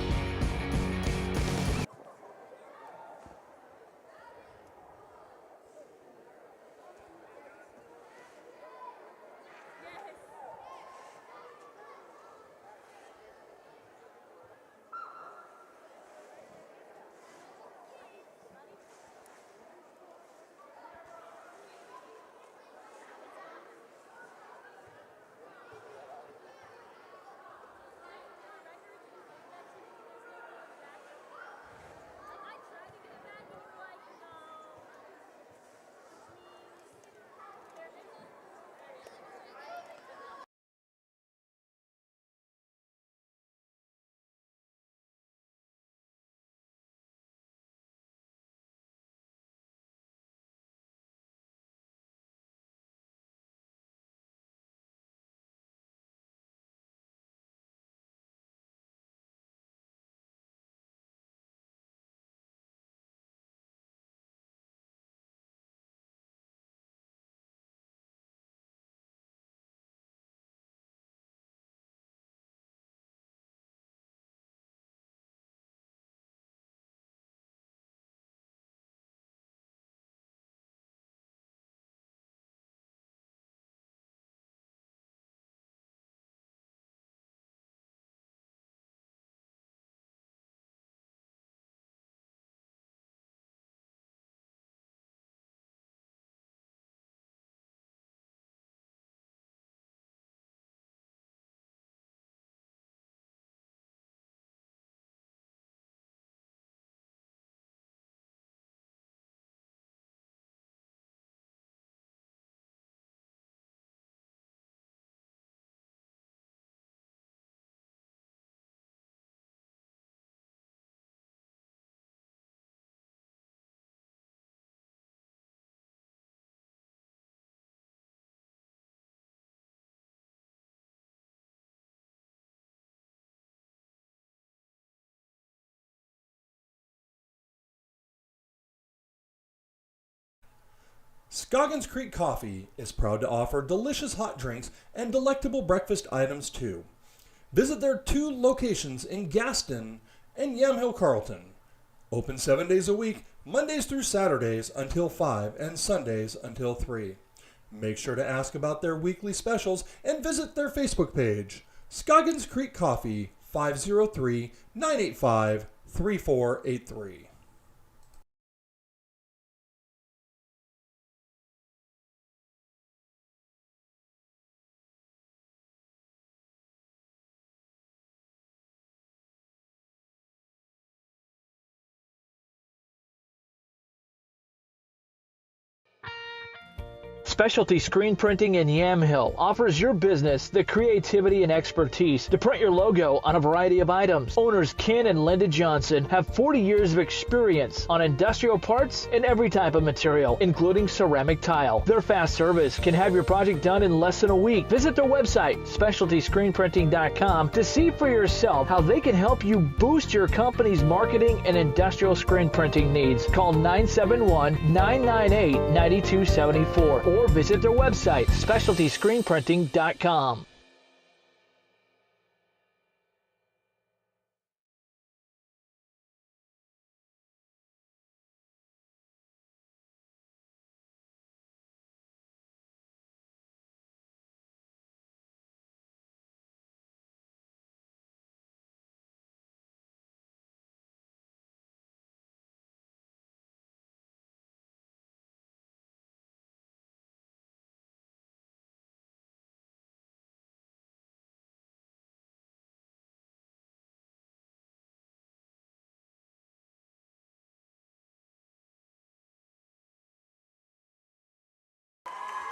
Scoggins Creek Coffee is proud to offer delicious hot drinks and delectable breakfast items too. Visit their 2 locations in Gaston and Yamhill-Carlton. Open 7 days a week, Mondays through Saturdays until 5 and Sundays until 3. Make sure to ask about their weekly specials and visit their Facebook page. Scoggins Creek Coffee, 503-985-3483. Specialty Screen Printing in Yamhill offers your business the creativity and expertise to print your logo on a variety of items. Owners Ken and Linda Johnson have 40 years of experience on industrial parts and every type of material, including ceramic tile. Their fast service can have your project done in less than a week. Visit their website, specialtyscreenprinting.com, to see for yourself how they can help you boost your company's marketing and industrial screen printing needs. Call 971-998-9274 or visit their website, specialtyscreenprinting.com.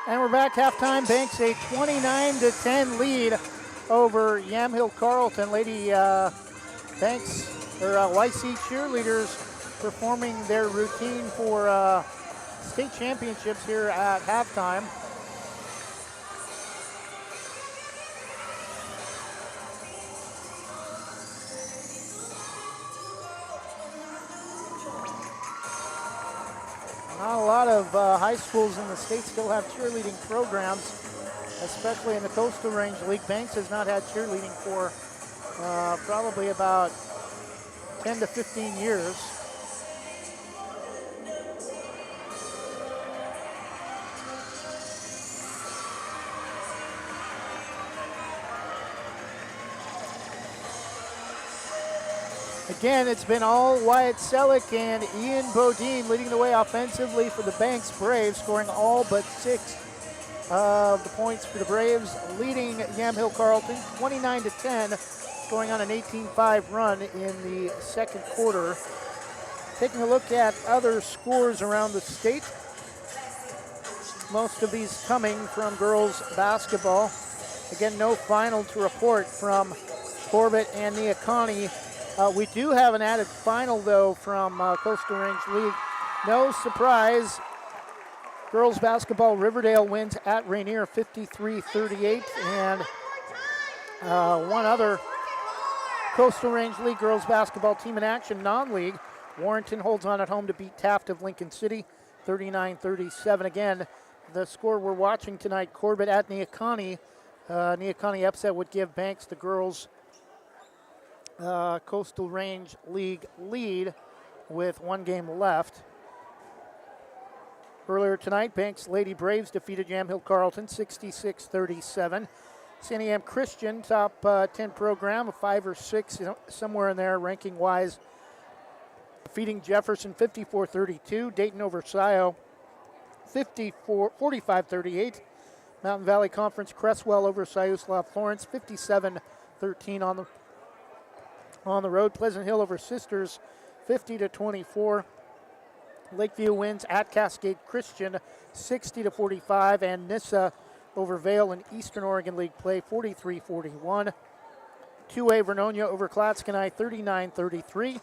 And we're back halftime. Banks a 29-10 lead over Yamhill-Carlton. Lady Banks, or YC cheerleaders, performing their routine for state championships here at halftime. Not a lot of high schools in the state still have cheerleading programs, especially in the Coastal Range League. Banks has not had cheerleading for probably about 10 to 15 years. Again, it's been all Wyatt Selleck and Ian Bodine leading the way offensively for the Banks Braves, scoring all but 6 of the points for the Braves, leading Yamhill-Carlton 29-10, going on an 18-5 run in the second quarter. Taking a look at other scores around the state, most of these coming from girls basketball. Again, no final to report from Corbett and Neocani. We do have an added final, though, from Coastal Range League. No surprise, girls basketball, Riverdale wins at Rainier 53-38. And one other Coastal Range League girls basketball team in action, non-league, Warrenton holds on at home to beat Taft of Lincoln City 39-37. Again, the score we're watching tonight, Corbett at Neocani. Neocani upset would give Banks the girls' Coastal Range League lead with 1 game left. Earlier tonight, Banks Lady Braves defeated Yamhill-Carlton 66-37. Santiam Christian, top 10 program, a 5 or 6, somewhere in there ranking-wise, defeating Jefferson 54-32. Dayton over Scio 45-38. Mountain Valley Conference Cresswell over Siuslaw Florence 57-13 on the road. Pleasant Hill over Sisters 50-24. Lakeview wins at Cascade Christian 60-45, and Nissa over Vale in Eastern Oregon League play 43-41. 2A Vernonia over Klatskanai 39-33.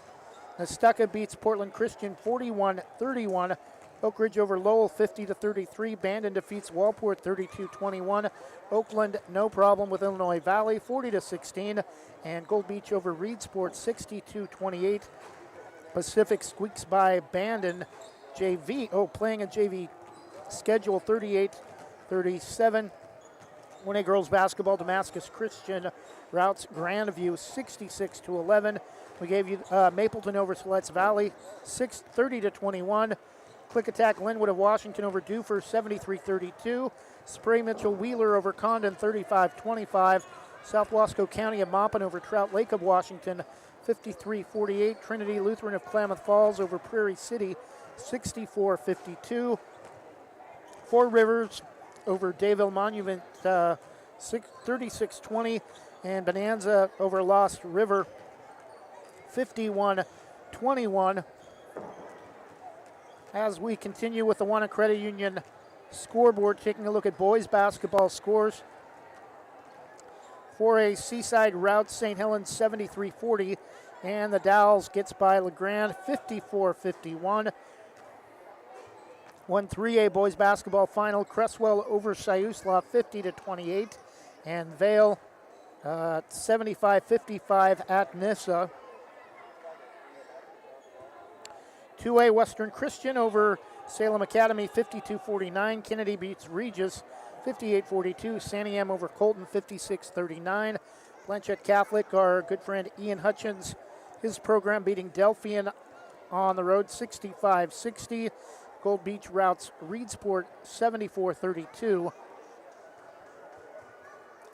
Nestucca beats Portland Christian 41-31. Oak Ridge over Lowell 50-33. Bandon defeats Walport 32-21. Oakland no problem with Illinois Valley 40-16. And Gold Beach over Reedsport 62-28. Pacific squeaks by Bandon JV. Playing a JV schedule 38-37. 1A girls basketball, Damascus Christian routs Grandview 66-11. We gave you Mapleton over Siletz Valley 30-21. Quick Attack Linwood of Washington over Dufur 73-32. Spray Mitchell Wheeler over Condon 35-25. South Wasco County of Maupin over Trout Lake of Washington 53-48. Trinity Lutheran of Klamath Falls over Prairie City 64-52. Four Rivers over Dayville Monument 36-20. And Bonanza over Lost River 51-21. As we continue with the Wanna Credit Union scoreboard, taking a look at boys basketball scores. For a Seaside Routes, St. Helens 73-40, and the Dowels gets by LeGrand 54-51. 1-3A boys basketball final, Cresswell over Siuslaw 50-28, and Vale 75-55 at Nissa. 2A Western Christian over Salem Academy 52-49. Kennedy beats Regis 58-42. Santiam over Colton 56-39. Blanchette Catholic, our good friend Ian Hutchins, his program beating Delphian on the road 65-60. Gold Beach routes Reedsport 74-32.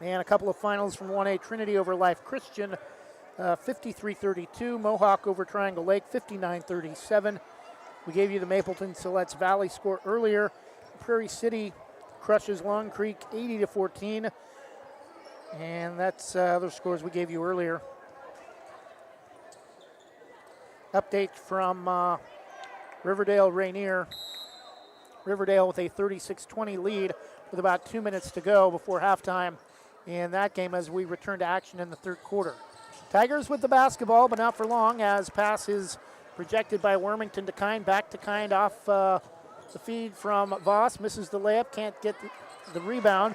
And a couple of finals from 1A Trinity over Life Christian 53-32. Mohawk over Triangle Lake 59-37. We gave you the Mapleton Siletz Valley score earlier. Prairie City crushes Long Creek 80-14. And that's other scores we gave you earlier. Update from Riverdale Rainier. Riverdale with a 36-20 lead with about 2 minutes to go before halftime in that game as we return to action in the third quarter. Tigers with the basketball, but not for long, as pass is projected by Wormington to Kind. Back to Kind off the feed from Voss. Misses the layup, can't get the rebound.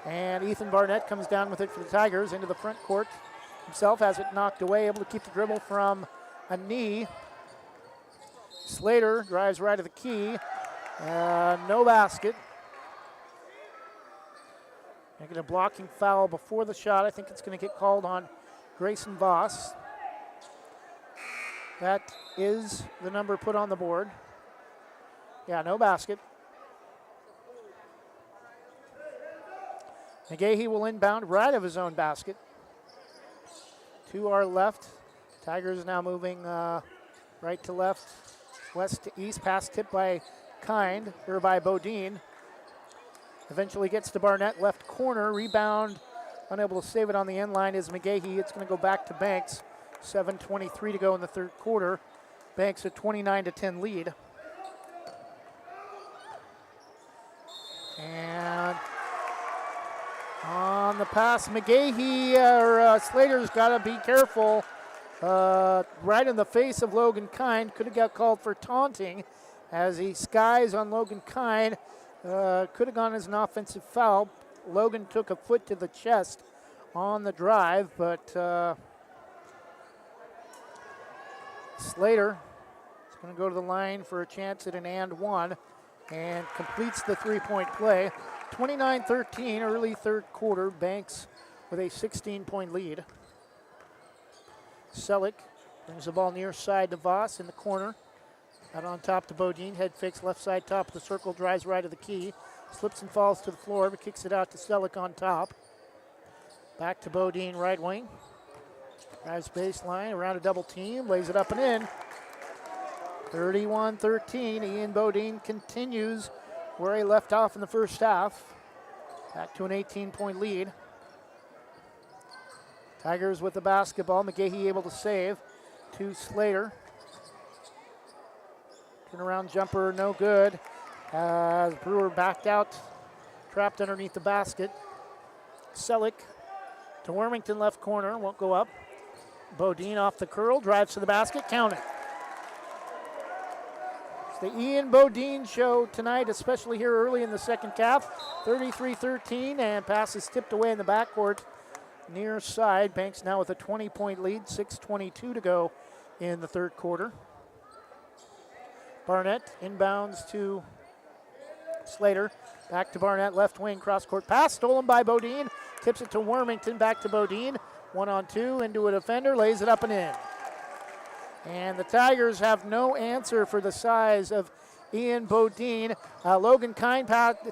And Ethan Barnett comes down with it for the Tigers into the front court. Himself has it knocked away, able to keep the dribble from a knee. Slater drives right of the key. No basket. Making a blocking foul before the shot. I think it's going to get called on Grayson Voss. That is the number put on the board. Yeah, no basket. McGahee will inbound right of his own basket. To our left. Tigers now moving right to left, west to east. Pass tipped by Kind, or by Bodine. Eventually gets to Barnett, left corner. Rebound, unable to save it on the end line is McGahee. It's going to go back to Banks. 7:23 to go in the third quarter. Banks a 29-10 lead. And on the pass, McGahee, Slater's got to be careful. Right in the face of Logan Kind. Could have got called for taunting as he skies on Logan Kind. Could have gone as an offensive foul. Logan took a foot to the chest on the drive, but Slater is going to go to the line for a chance at an and one and completes the three-point play. 29-13, early third quarter. Banks with a 16-point lead. Selleck brings the ball near side to Voss in the corner. Out on top to Bodine. Head fakes left side top of the circle. Drives right of the key. Slips and falls to the floor, but kicks it out to Selleck on top. Back to Bodine, right wing. Drives baseline, around a double team. Lays it up and in. 31-13. Ian Bodine continues where he left off in the first half. Back to an 18-point lead. Tigers with the basketball. McGahee able to save to Slater. Turnaround jumper, no good. As Brewer backed out, trapped underneath the basket. Selleck to Wormington, left corner, won't go up. Bodine off the curl, drives to the basket, count it. It's the Ian Bodine show tonight, especially here early in the second half. 33-13, and pass is tipped away in the backcourt. Near side, Banks now with a 20-point lead, 6:22 to go in the third quarter. Barnett inbounds to Slater back to Barnett, left wing, cross-court pass, stolen by Bodine. Tips it to Wormington, back to Bodine. 1-on-2, into a defender, lays it up and in. And the Tigers have no answer for the size of Ian Bodine. Logan Kine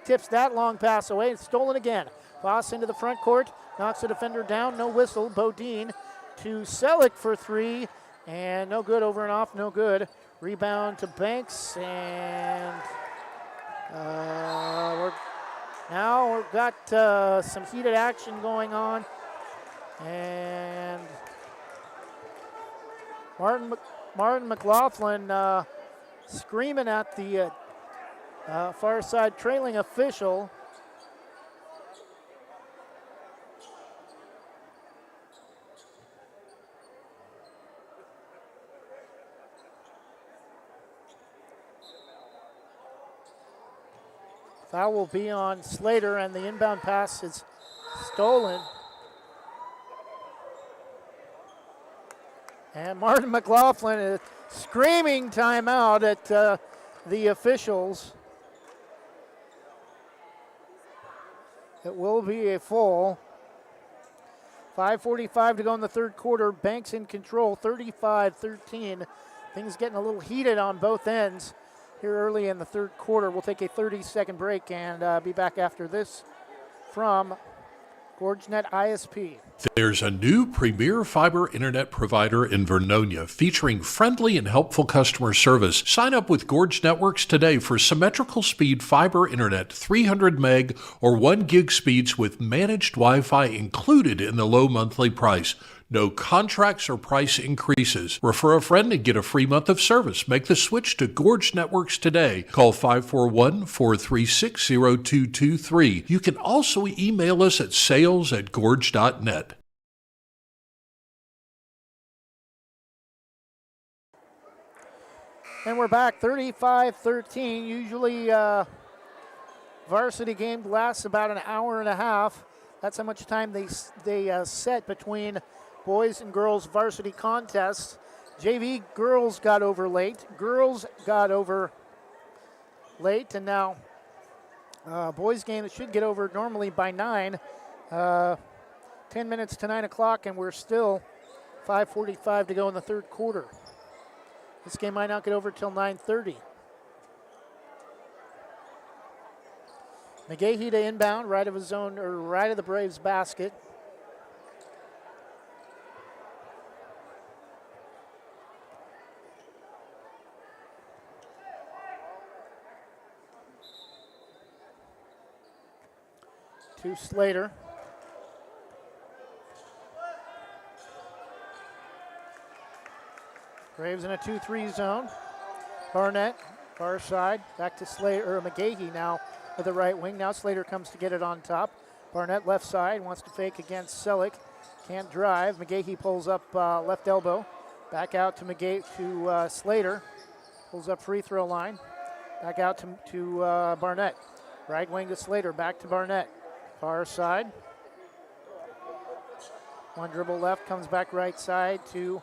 tips that long pass away. It's stolen again. Voss into the front court, knocks the defender down, no whistle. Bodine to Selleck for three, and no good, over and off, no good. Rebound to Banks, and we've got some heated action going on. And Martin McLaughlin screaming at the far side trailing official. Foul will be on Slater, and the inbound pass is stolen. And Martin McLaughlin is screaming timeout at the officials. It will be a full. 5:45 to go in the third quarter. Banks in control, 35-13. Things getting a little heated on both ends here early in the third quarter. We'll take a 30-second break and be back after this from GorgeNet ISP. There's a new premier fiber internet provider in Vernonia featuring friendly and helpful customer service. Sign up with Gorge Networks today for symmetrical speed fiber internet, 300 meg or 1 gig speeds with managed Wi-Fi included in the low monthly price. No contracts or price increases. Refer a friend and get a free month of service. Make the switch to Gorge Networks today. Call 541-436-0223. You can also email us at sales@gorge.net. And we're back, 35-13. Usually varsity game lasts about an hour and a half. That's how much time they set between boys and girls varsity contests. JV girls got over late. Girls got over late, and now boys game should get over normally by 9. 10 minutes to 9 o'clock, and we're still 5:45 to go in the third quarter. This game might not get over till 9:30. McGahee to inbound, right of his own, or right of the Braves basket. To Slater. Braves in a 2-3 zone. Barnett, far side, back to Slater, or McGahee now with the right wing. Now Slater comes to get it on top. Barnett left side, wants to fake against Selleck. Can't drive. McGahee pulls up left elbow. Back out to Slater. Pulls up free throw line. Back out to Barnett. Right wing to Slater, back to Barnett. Far side. One dribble left, comes back right side to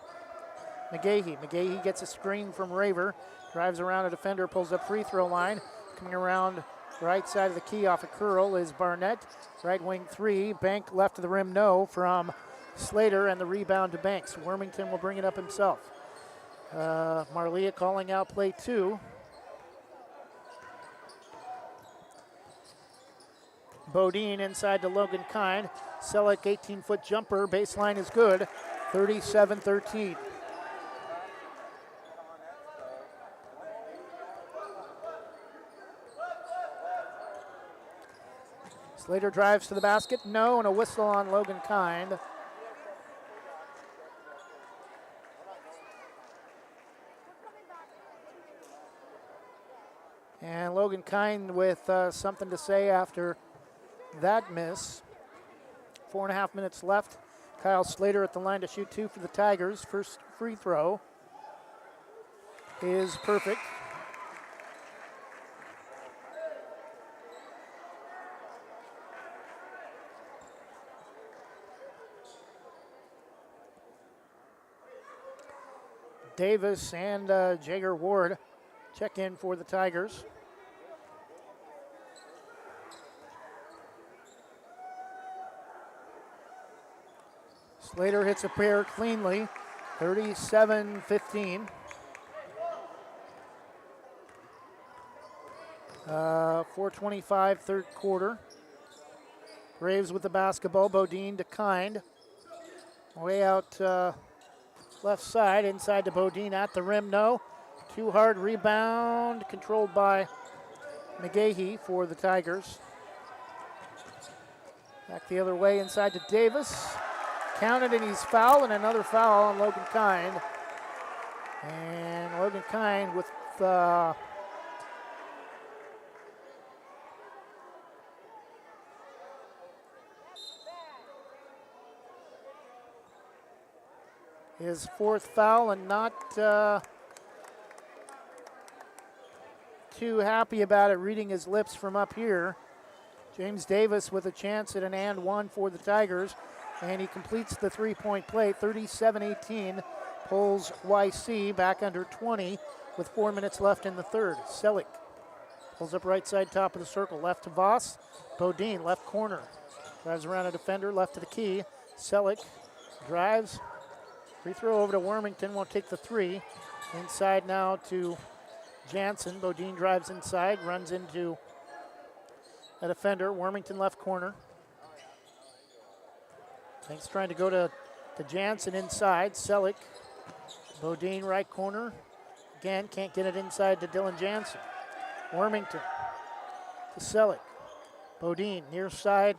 McGahee. McGahee gets a screen from Raver. Drives around a defender, pulls up free throw line. Coming around right side of the key off a curl is Barnett. Right wing three. Bank left of the rim, no, from Slater, and the rebound to Banks. Wormington will bring it up himself. Marlia calling out play 2. Bodine inside to Logan Kine. Selleck 18-foot jumper. Baseline is good. 37-13. Slater drives to the basket. No, and a whistle on Logan Kine. And Logan Kine with something to say after that miss. 4.5 minutes left. Kyle Slater at the line to shoot 2 for the Tigers. First free throw is perfect. Davis and Jager Ward check in for the Tigers. Slater hits a pair cleanly, 37-15. 4:25 third quarter. Braves with the basketball. Bodine to Kind. Way out left side, inside to Bodine at the rim. No. Too hard rebound, controlled by McGahee for the Tigers. Back the other way, inside to Davis. Counted and he's fouled, and another foul on Logan Kind. And Logan Kind with his fourth foul, and not too happy about it, reading his lips from up here. James Davis with a chance at an and one for the Tigers, and he completes the three-point play, 37-18, pulls YC back under 20 with 4 minutes left in the third. Selleck pulls up right side, top of the circle, left to Voss. Bodine, left corner, drives around a defender, left to the key. Selleck drives, free throw over to Wormington, won't take the three. Inside now to Jansen. Bodine drives inside, runs into a defender. Wormington left corner. Thanks trying to go to Jansen inside. Selleck. Bodine right corner. Again, can't get it inside to Dylan Jansen. Wormington to Selleck. Bodine near side.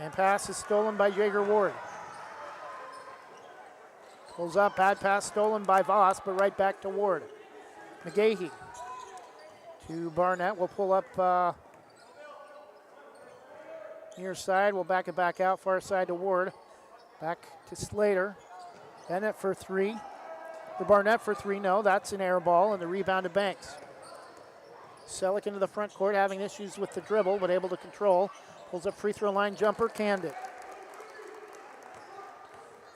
And pass is stolen by Jaeger Ward. Pulls up, bad pass stolen by Voss, but right back to Ward. McGahee to Barnett. We'll pull up near side. We'll back it back out, far side to Ward. Back to Slater. Bennett for three. For Barnett for three, no, that's an air ball, and the rebound to Banks. Selleck into the front court, having issues with the dribble, but able to control. Pulls up free throw line jumper, canned it.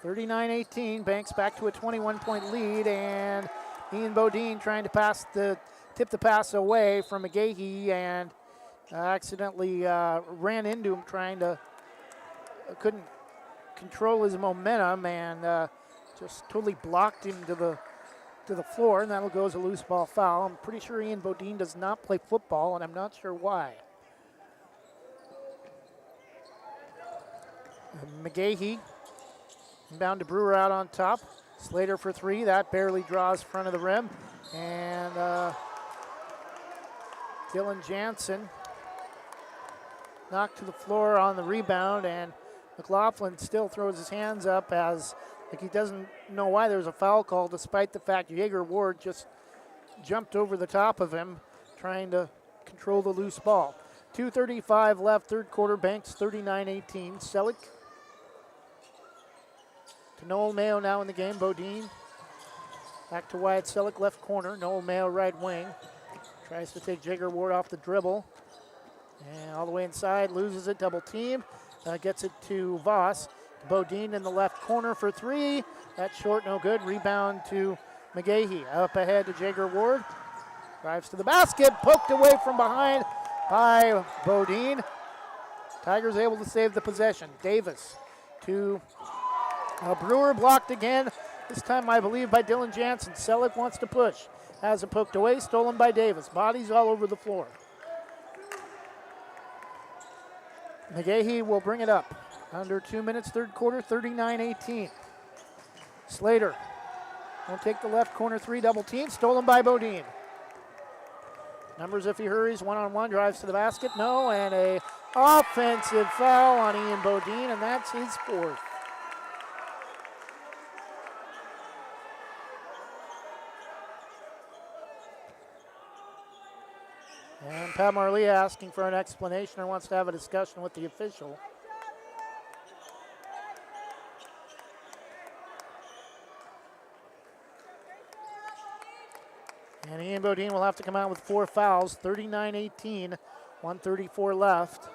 39-18, Banks back to a 21-point lead, and Ian Bodine trying to tip the pass away from McGahee, and accidentally ran into him, couldn't control his momentum, and just totally blocked him to the floor, and that'll go as a loose ball foul. I'm pretty sure Ian Bodine does not play football, and I'm not sure why. McGahee inbound to Brewer out on top. Slater for three. That barely draws front of the rim. And Dylan Jansen knocked to the floor on the rebound. And McLaughlin still throws his hands up as like he doesn't know why there's a foul call, despite the fact Jaeger Ward just jumped over the top of him trying to control the loose ball. 2:35 left, third quarter. Banks 39-18. Selleck to Noel Mayo now in the game. Bodine back to Wyatt Selleck, left corner. Noel Mayo right wing. Tries to take Jaeger Ward off the dribble. And all the way inside, loses it, double team. Gets it to Voss. Bodine in the left corner for three. That's short, no good. Rebound to McGahee. Up ahead to Jaeger Ward. Drives to the basket, poked away from behind by Bodine. Tigers able to save the possession. Davis to Brewer, blocked again. This time, I believe, by Dylan Jansen. Selleck wants to push. Has it poked away, stolen by Davis. Bodies all over the floor. McGahee will bring it up. Under 2 minutes, third quarter, 39-18. Slater won't take the left corner three, double team. Stolen by Bodine. Numbers if he hurries, one-on-one, drives to the basket. No, and a offensive foul on Ian Bodine, and that's his fourth. And Pat Marlia asking for an explanation or wants to have a discussion with the official. And Ian Bodine will have to come out with four fouls, 39-18, 1:34 left.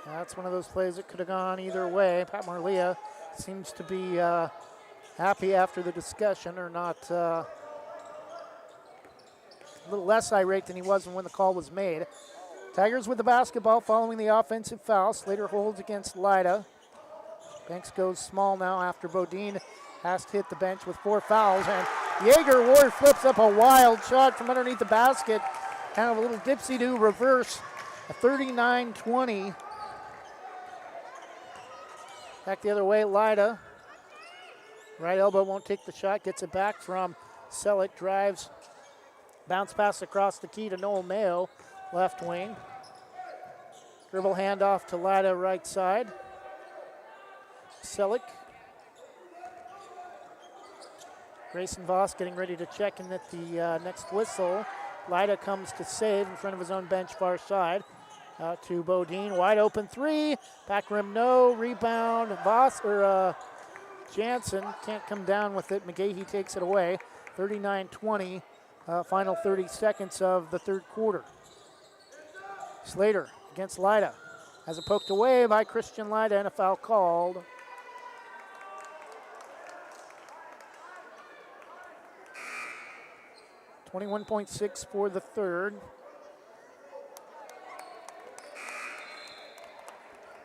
That's one of those plays that could have gone either way. Pat Marlia seems to be happy after the discussion, or not a little less irate than he was when the call was made. Tigers with the basketball following the offensive foul. Slater holds against Lyda. Banks goes small now after Bodine has to hit the bench with 4 fouls. And Jaeger Ward flips up a wild shot from underneath the basket. Kind of a little dipsy-do reverse. A 39-20. Back the other way, Lyda. Right elbow won't take the shot. Gets it back from Selleck. Drives. Bounce pass across the key to Noel Mayo. Left wing. Dribble handoff to Lyda right side. Selleck. Grayson Voss getting ready to check in at the next whistle. Lyda comes to save in front of his own bench far side. Out to Bodine, wide open 3. Back rim, no. Rebound, Voss, Jansen can't come down with it. McGahee takes it away. 39-20, final 30 seconds of the third quarter. Slater against Lyda. Has it poked away by Christian Lyda and a foul called. .6 for the third.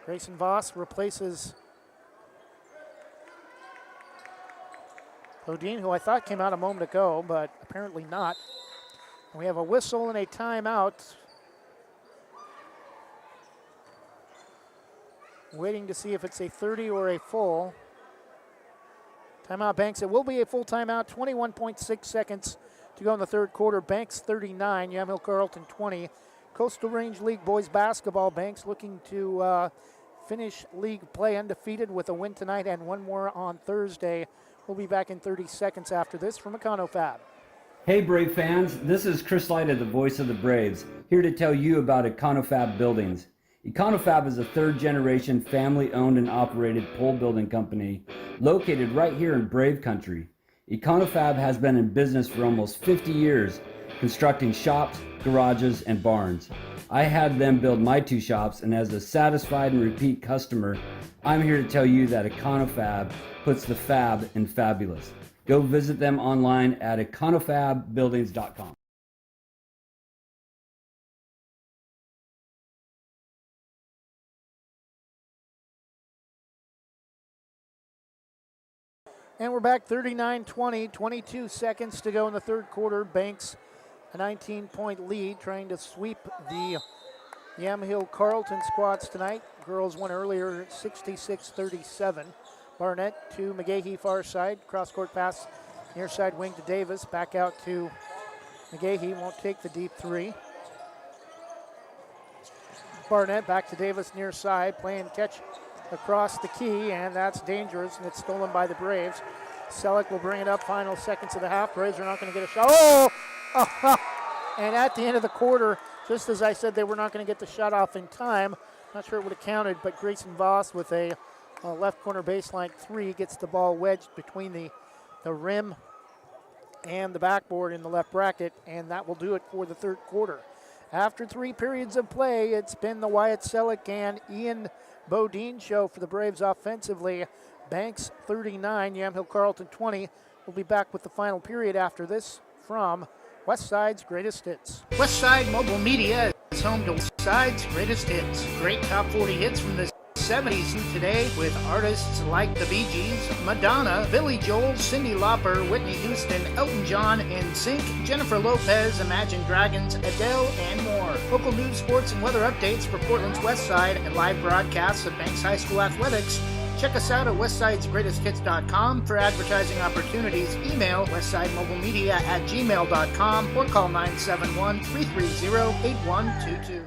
Grayson Voss replaces Bodine, who I thought came out a moment ago, but apparently not. And we have a whistle and a timeout. Waiting to see if it's a 30 or a full. Timeout Banks. It will be a full timeout. 21.6 seconds to go in the third quarter. Banks 39, Yamhill-Carlton 20. Coastal Range League boys basketball. Banks looking to finish league play undefeated with a win tonight and one more on Thursday. We'll be back in 30 seconds after this from EconoFab. Hey Brave fans, this is Chris Lyda, the voice of the Braves, here to tell you about EconoFab Buildings. EconoFab is a third-generation family-owned and operated pole building company located right here in Brave Country. EconoFab has been in business for almost 50 years, constructing shops, garages, and barns. I had them build my 2 shops, and as a satisfied and repeat customer, I'm here to tell you that EconoFab puts the fab in fabulous. Go visit them online at econofabbuildings.com. And we're back 39-20, 22 seconds to go in the third quarter. Banks a 19-point lead, trying to sweep the Yamhill-Carlton squads tonight. Girls won earlier 66-37. Barnett to McGahee far side. Cross-court pass near side wing to Davis. Back out to McGahee, won't take the deep 3. Barnett back to Davis near side, playing catch across the key, and that's dangerous, and it's stolen by the Braves. Selleck will bring it up, final seconds of the half. Braves are not going to get a shot. Oh! And at the end of the quarter, just as I said they were not going to get the shot off in time, not sure it would have counted, but Grayson Voss with a left corner baseline 3 gets the ball wedged between the rim and the backboard in the left bracket, and that will do it for the third quarter. After 3 periods of play, it's been the Wyatt Selleck and Ian Bodine show for the Braves offensively. Banks 39, Yamhill-Carlton 20. We'll be back with the final period after this from Westside's Greatest Hits. Westside Mobile Media is home to Westside's Greatest Hits. Great top 40 hits from the 70s and today with artists like the Bee Gees, Madonna, Billy Joel, Cyndi Lauper, Whitney Houston, Elton John, NSYNC, Jennifer Lopez, Imagine Dragons, Adele, and more. Local news, sports, and weather updates for Portland's West Side and live broadcasts of Banks High School athletics. Check us out at westsidesgreatesthits.com for advertising opportunities. Email westsidemobilemedia@gmail.com or call 971-330-8122.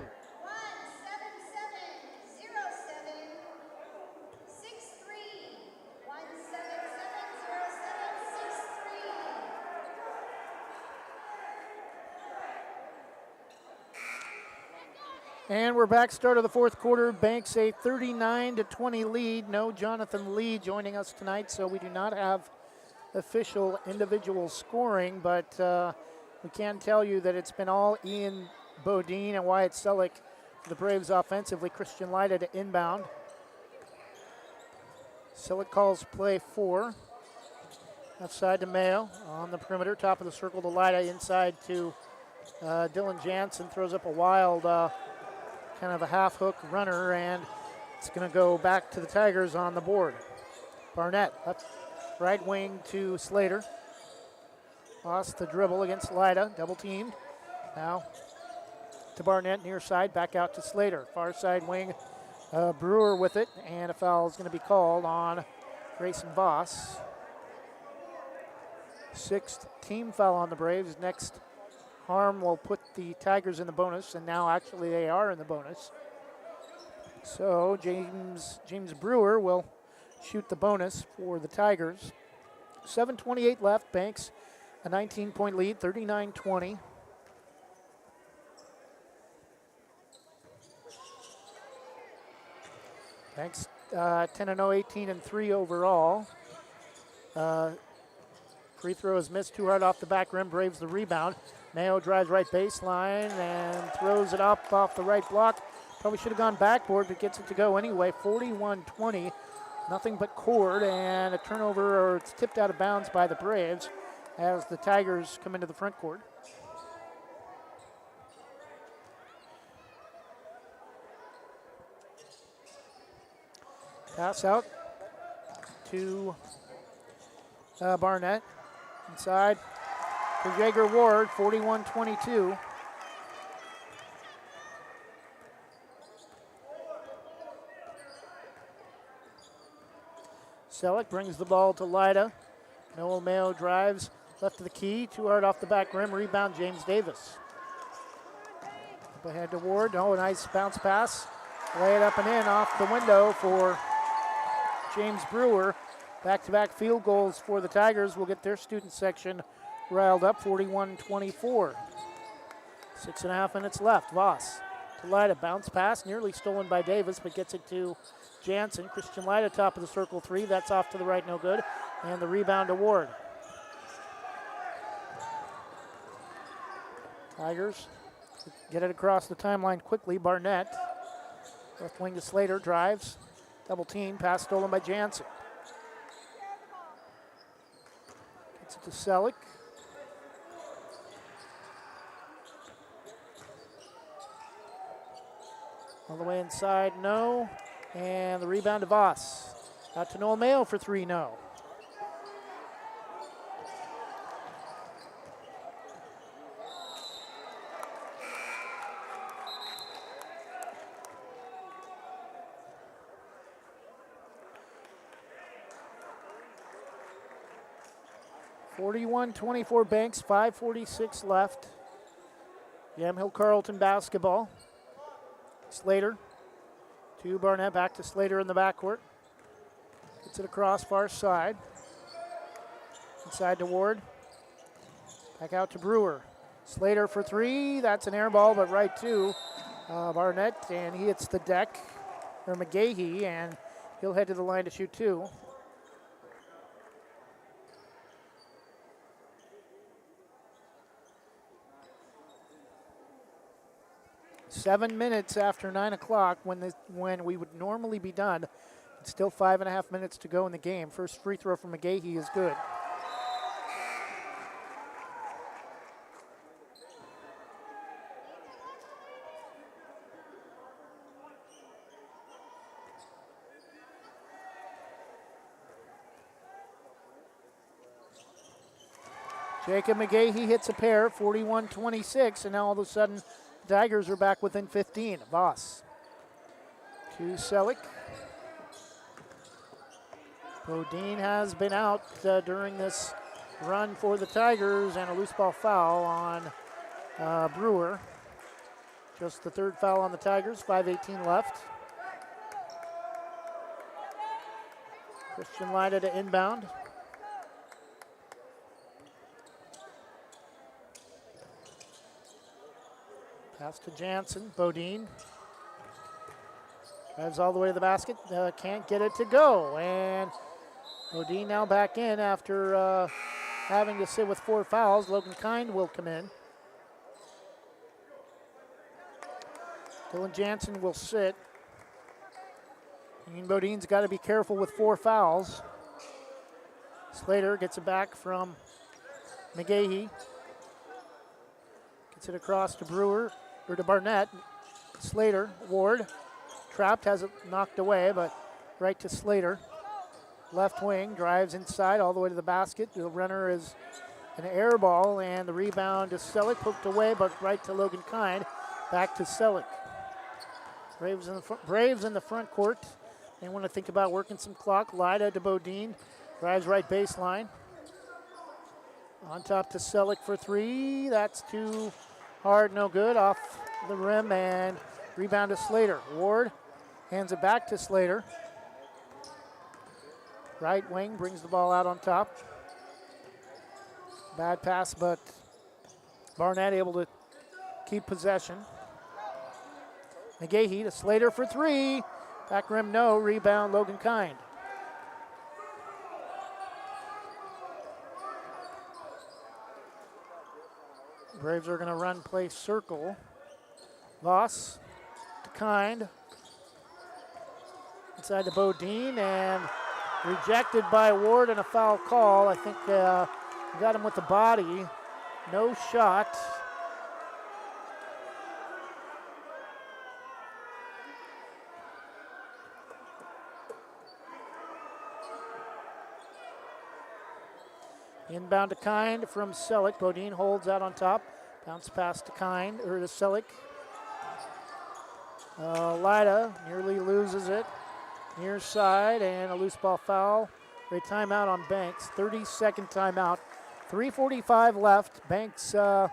And we're back, start of the fourth quarter. Banks a 39-20 lead. No Jonathan Lee joining us tonight, so we do not have official individual scoring, but we can tell you that it's been all Ian Bodine and Wyatt Selleck for the Braves offensively. Christian Lyda to inbound. Selleck calls play 4. Outside to Mayo on the perimeter, top of the circle to Lyda, inside to Dylan Jansen, throws up a wild kind of a half hook runner, and it's going to go back to the Tigers on the board. Barnett, left, right wing to Slater. Lost the dribble against Lyda, double teamed. Now to Barnett, near side, back out to Slater. Far side wing, Brewer with it, and a foul is going to be called on Grayson Voss. Sixth team foul on the Braves. Next harm will put the Tigers in the bonus, and now actually they are in the bonus. So James Brewer will shoot the bonus for the Tigers. 7:28 left. Banks a 19-point lead, 39-20. Banks 10-0, 18-3 overall. Free throw is missed too hard off the back rim. Braves the rebound. Mayo drives right baseline and throws it up off the right block. Probably should have gone backboard, but gets it to go anyway. 41-20. Nothing but cord, and a turnover, or it's tipped out of bounds by the Braves as the Tigers come into the front court. Pass out to Barnett. Inside for Jaeger Ward, 41-22. Selleck brings the ball to Lyda. Noel Mayo drives left of the key, too hard off the back rim. Rebound, James Davis. Up ahead to Ward. Oh, nice bounce pass. Lay it up and in off the window for James Brewer. Back-to-back field goals for the Tigers will get their student section riled up, 41-24. 6.5 minutes left. Voss to Lyda, bounce pass, nearly stolen by Davis, but gets it to Jansen. Christian Lyda, top of the circle three. That's off to the right, no good. And the rebound to Ward. Tigers get it across the timeline quickly. Barnett, left wing to Slater, drives. Double team, pass stolen by Jansen. Gets it to Selleck. All the way inside, no. And the rebound to Voss. Out to Noel Mayo for three, no. (41-24) Banks, 5:46 left. Yamhill-Carlton basketball. Slater to Barnett, back to Slater in the backcourt. Gets it across far side. Inside to Ward. Back out to Brewer. Slater for three. That's an air ball, but right to Barnett, and he hits the deck, or McGahee, and he'll head to the line to shoot two. Seven minutes after 9 o'clock, when we would normally be done. It's still 5.5 minutes to go in the game. First free throw from McGahee is good. Jacob McGahee hits a pair, 41-26, and now all of a sudden the Tigers are back within 15. Voss to Selleck. Bodine has been out during this run for the Tigers, and a loose ball foul on Brewer. Just the third foul on the Tigers, 5:18 left. Christian Lyda to inbound. Pass to Jansen. Bodine drives all the way to the basket. Can't get it to go. And Bodine now back in after having to sit with 4 fouls. Logan Kind will come in. Dylan Jansen will sit. Ian Bodine's got to be careful with 4 fouls. Slater gets it back from McGahee. Gets it across to Brewer, or to Barnett. Slater, Ward, trapped, has it knocked away, but right to Slater. Left wing, drives inside all the way to the basket. The runner is an air ball, and the rebound to Selleck, poked away, but right to Logan Kind. Back to Selleck. Braves in the front court. They want to think about working some clock. Lida to Bodine, drives right baseline. On top to Selleck for three. That's too hard, no good. Off the rim, and rebound to Slater. Ward hands it back to Slater. Right wing brings the ball out on top. Bad pass, but Barnett able to keep possession. McGahee to Slater for three. Back rim, no. Rebound, Logan Kind. Braves are going to run play circle. Voss to Kind. Inside to Bodine, and rejected by Ward, and a foul call. I think got him with the body. No shot. Inbound to Kind from Selleck. Bodine holds out on top. Bounce pass to Kind, or to Selleck. Lida nearly loses it. Near side, and a loose ball foul. A timeout on Banks. 30-second timeout. 3:45 left. Banks, well,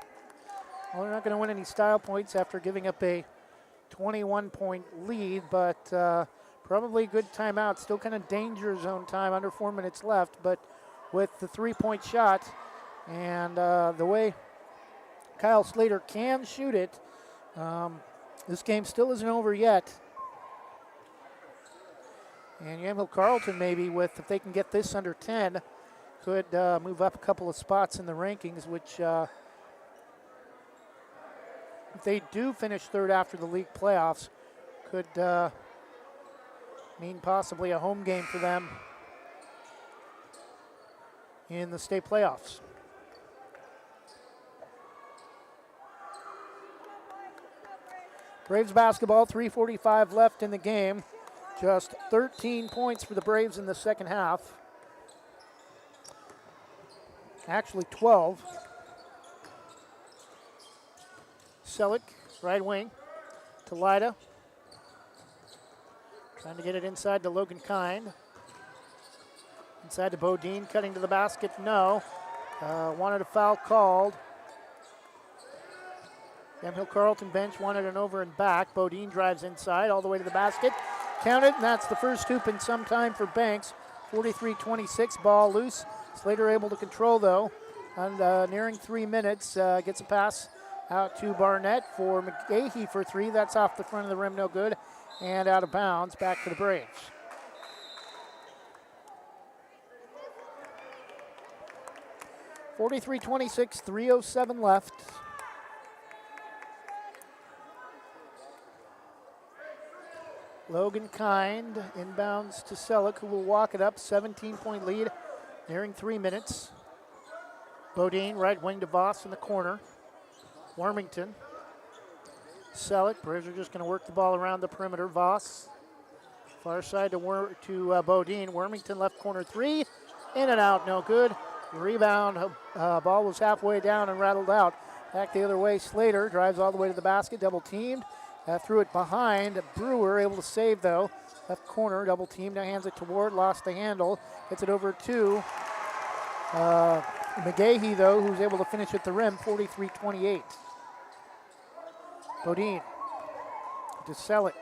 they're not going to win any style points after giving up a 21-point lead, but probably a good timeout. Still kind of danger zone time, under 4 minutes left, but with the three-point shot and the way Kyle Slater can shoot it, this game still isn't over yet. And Yamhill-Carlton maybe if they can get this under 10, could move up a couple of spots in the rankings, which if they do finish third after the league playoffs, could mean possibly a home game for them in the state playoffs. Braves basketball, 3:45 left in the game. Just 13 points for the Braves in the second half. Actually 12. Selleck, right wing, to Lida. Trying to get it inside to Logan Kind. Inside to Bodine, cutting to the basket, no. Wanted a foul called. Yamhill-Carlton bench wanted an over and back. Bodine drives inside all the way to the basket. Counted, and that's the first hoop in some time for Banks. 43-26, ball loose. Slater able to control, though. And nearing 3 minutes, gets a pass out to Barnett for McGahee for three. That's off the front of the rim, no good. And out of bounds, back to the Braves. (43-26), 3:07 left. Logan Kind inbounds to Selleck, who will walk it up. 17-point lead, nearing 3 minutes. Bodine, right wing to Voss in the corner. Warmington. Selleck, Braves are just going to work the ball around the perimeter. Voss, far side to Bodine. Warmington, left corner three. In and out, no good. Rebound, ball was halfway down and rattled out. Back the other way, Slater drives all the way to the basket, double teamed. Threw it behind. Brewer able to save, though. Left corner, double team. Now hands it to Ward, lost the handle. Gets it over to McGahee, though, who's able to finish at the rim, 43-28. Bodine to Selleck.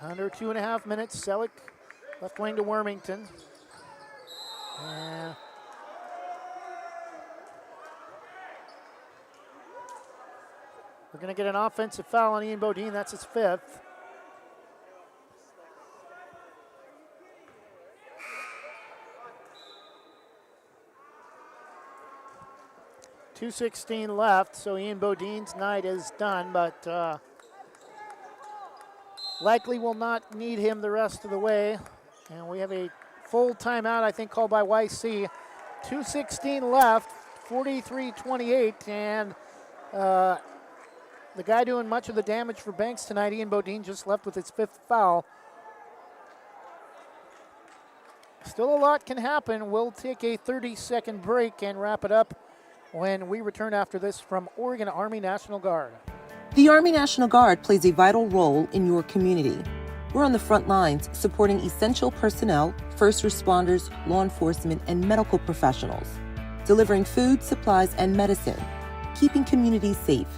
Under 2.5 minutes, Selleck left wing to Wormington. We're going to get an offensive foul on Ian Bodine. That's his fifth. .216 left, so Ian Bodine's night is done, but likely will not need him the rest of the way. And we have a full timeout, I think, called by YC. .216 left, 43-28, and the guy doing much of the damage for Banks tonight, Ian Bodine, just left with his 5th foul. Still a lot can happen. We'll take a 30-second break and wrap it up when we return after this from Oregon Army National Guard. The Army National Guard plays a vital role in your community. We're on the front lines supporting essential personnel, first responders, law enforcement, and medical professionals, delivering food, supplies, and medicine, keeping communities safe,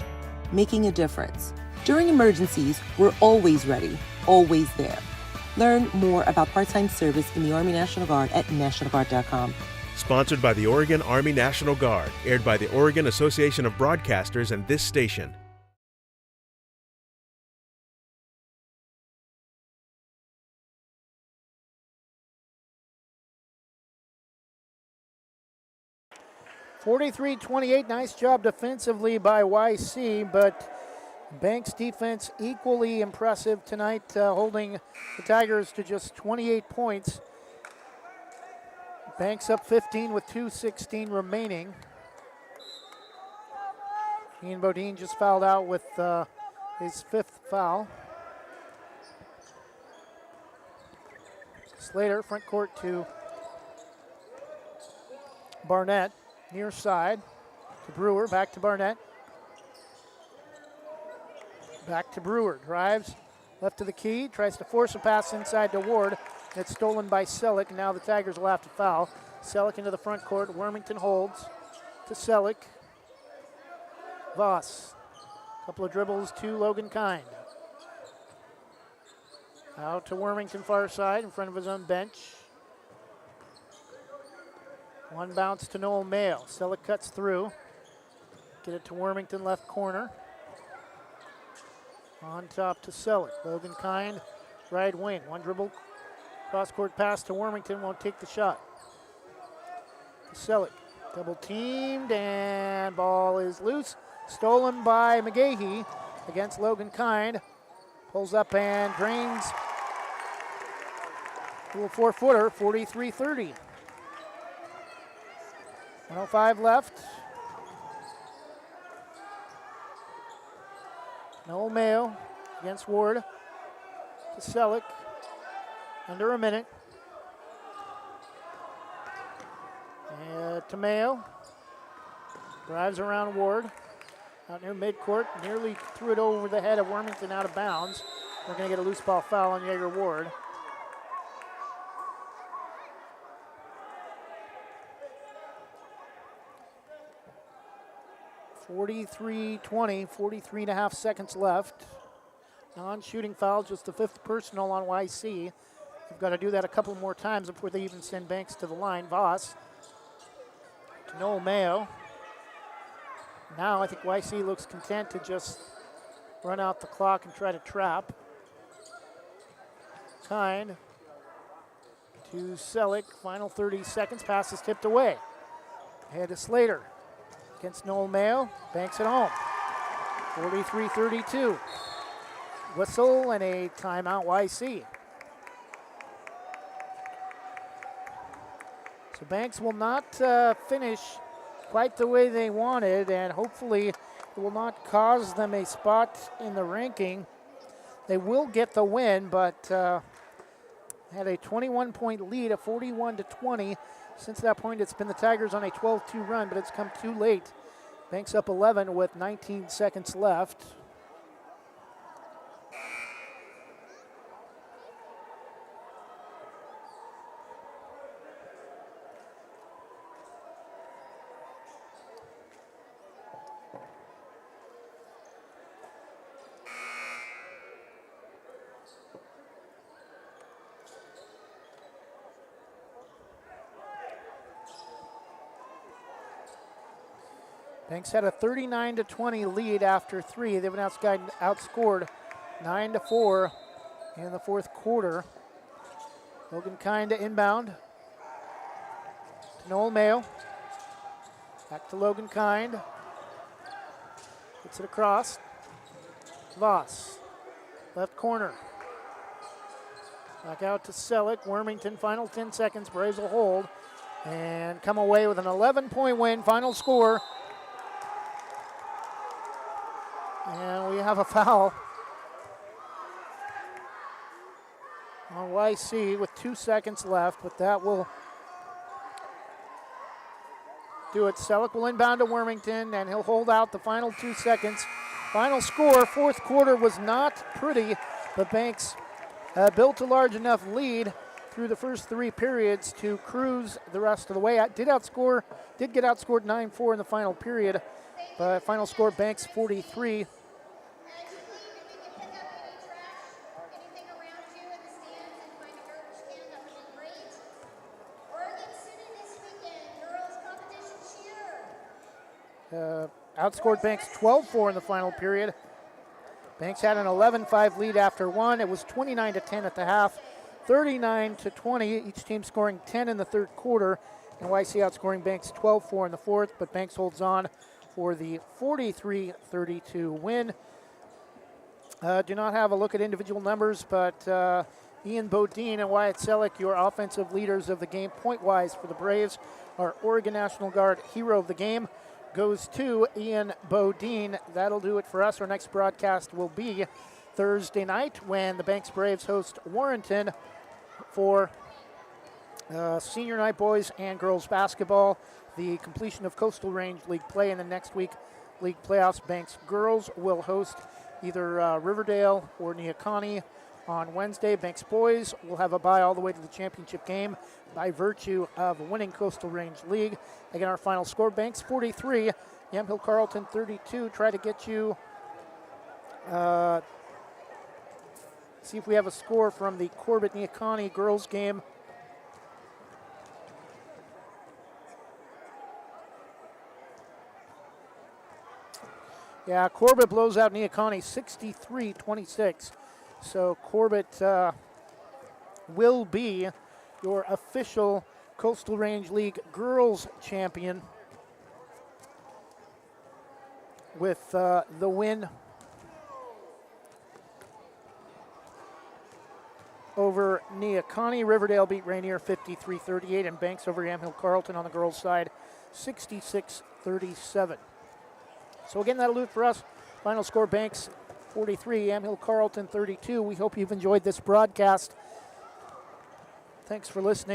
making a difference. During emergencies, we're always ready, always there. Learn more about part-time service in the Army National Guard at nationalguard.com. Sponsored by the Oregon Army National Guard, aired by the Oregon Association of Broadcasters and this station. (43-28). Nice job defensively by YC, but Banks' defense equally impressive tonight, holding the Tigers to just 28 points. Banks up 15 with 2:16 remaining. Ian Bodine just fouled out with his 5th foul. Slater, front court to Barnett, near side to Brewer, back to Barnett. Back to Brewer, drives left to the key, tries to force a pass inside to Ward. It's stolen by Selleck. Now the Tigers will have to foul. Selleck into the front court. Wormington holds to Selleck. Voss, couple of dribbles to Logan Kind. Out to Wormington far side in front of his own bench. One bounce to Noel Mayo. Selleck cuts through. Get it to Wormington left corner. On top to Selleck. Logan Kind, right wing. One dribble, cross-court pass to Wormington. Won't take the shot. Selleck, double teamed, and ball is loose. Stolen by McGahee against Logan Kind. Pulls up and drains. Little 4-footer, 43-30. 105 left. Noel Mayo against Ward to Selleck. Under a minute. And to Mayo. Drives around Ward. Out near midcourt. Nearly threw it over the head of Wormington out of bounds. We're going to get a loose ball foul on Jaeger Ward. (43-20), 43 and a half seconds left. Non-shooting foul, just the 5th personal on YC. They've got to do that a couple more times before they even send Banks to the line. Voss to Noel Mayo. Now I think YC looks content to just run out the clock and try to trap. Kind to Selleck. Final 30 seconds. Pass is tipped away. Ahead to Slater. Against Noel Mayo, Banks at home. 43-32. Whistle and a timeout YC. So Banks will not finish quite the way they wanted, and hopefully it will not cause them a spot in the ranking. They will get the win, but had a 21-point lead, a 41-20. Since that point, it's been the Tigers on a 12-2 run, but it's come too late. Banks up 11 with 19 seconds left. Banks had a 39-20 lead after 3. They've been outscored 9-4 in the 4th quarter. Logan Kind to inbound to Noel Mayo. Back to Logan Kind. Gets it across. Voss, left corner. Back out to Selleck. Wormington, final 10 seconds. Braves will hold and come away with an 11-point win. Final score, And we have a foul on YC with 2 seconds left, but that will do it. Selleck will inbound to Wormington, and he'll hold out the final 2 seconds. Final score, fourth quarter was not pretty, but Banks built a large enough lead through the first 3 periods to cruise the rest of the way. Did get outscored 9-4 in the final period, but final score, Banks 43. Outscored Banks 12-4 in the final period. Banks had an 11-5 lead after one. It was 29-10 at the half, 39-20, each team scoring 10 in the third quarter. And YC outscoring Banks 12-4 in the fourth, but Banks holds on for the 43-32 win. Do not have a look at individual numbers, but Ian Bodine and Wyatt Selleck, your offensive leaders of the game, point-wise for the Braves. Our Oregon National Guard hero of the game goes to Ian Bodine. That'll do it for us. Our next broadcast will be Thursday night when the Banks Braves host Warrenton for senior night boys and girls basketball. The completion of Coastal Range League play in the next week league playoffs. Banks girls will host either Riverdale or Neocani on Wednesday. Banks boys will have a bye all the way to the championship game by virtue of winning Coastal Range League. Again, our final score, Banks 43, Yamhill-Carlton 32. Try to get you, see if we have a score from the Corbett-Neocani girls game. Yeah, Corbett blows out Neocani 63-26. So Corbett will be your official Coastal Range League girls champion with the win over Neocani. Riverdale beat Rainier 53-38, and Banks over Yamhill-Carlton on the girls' side 66-37. So again, that'll do it for us. Final score, Banks 43, Yamhill-Carlton 32. We hope you've enjoyed this broadcast. Thanks for listening.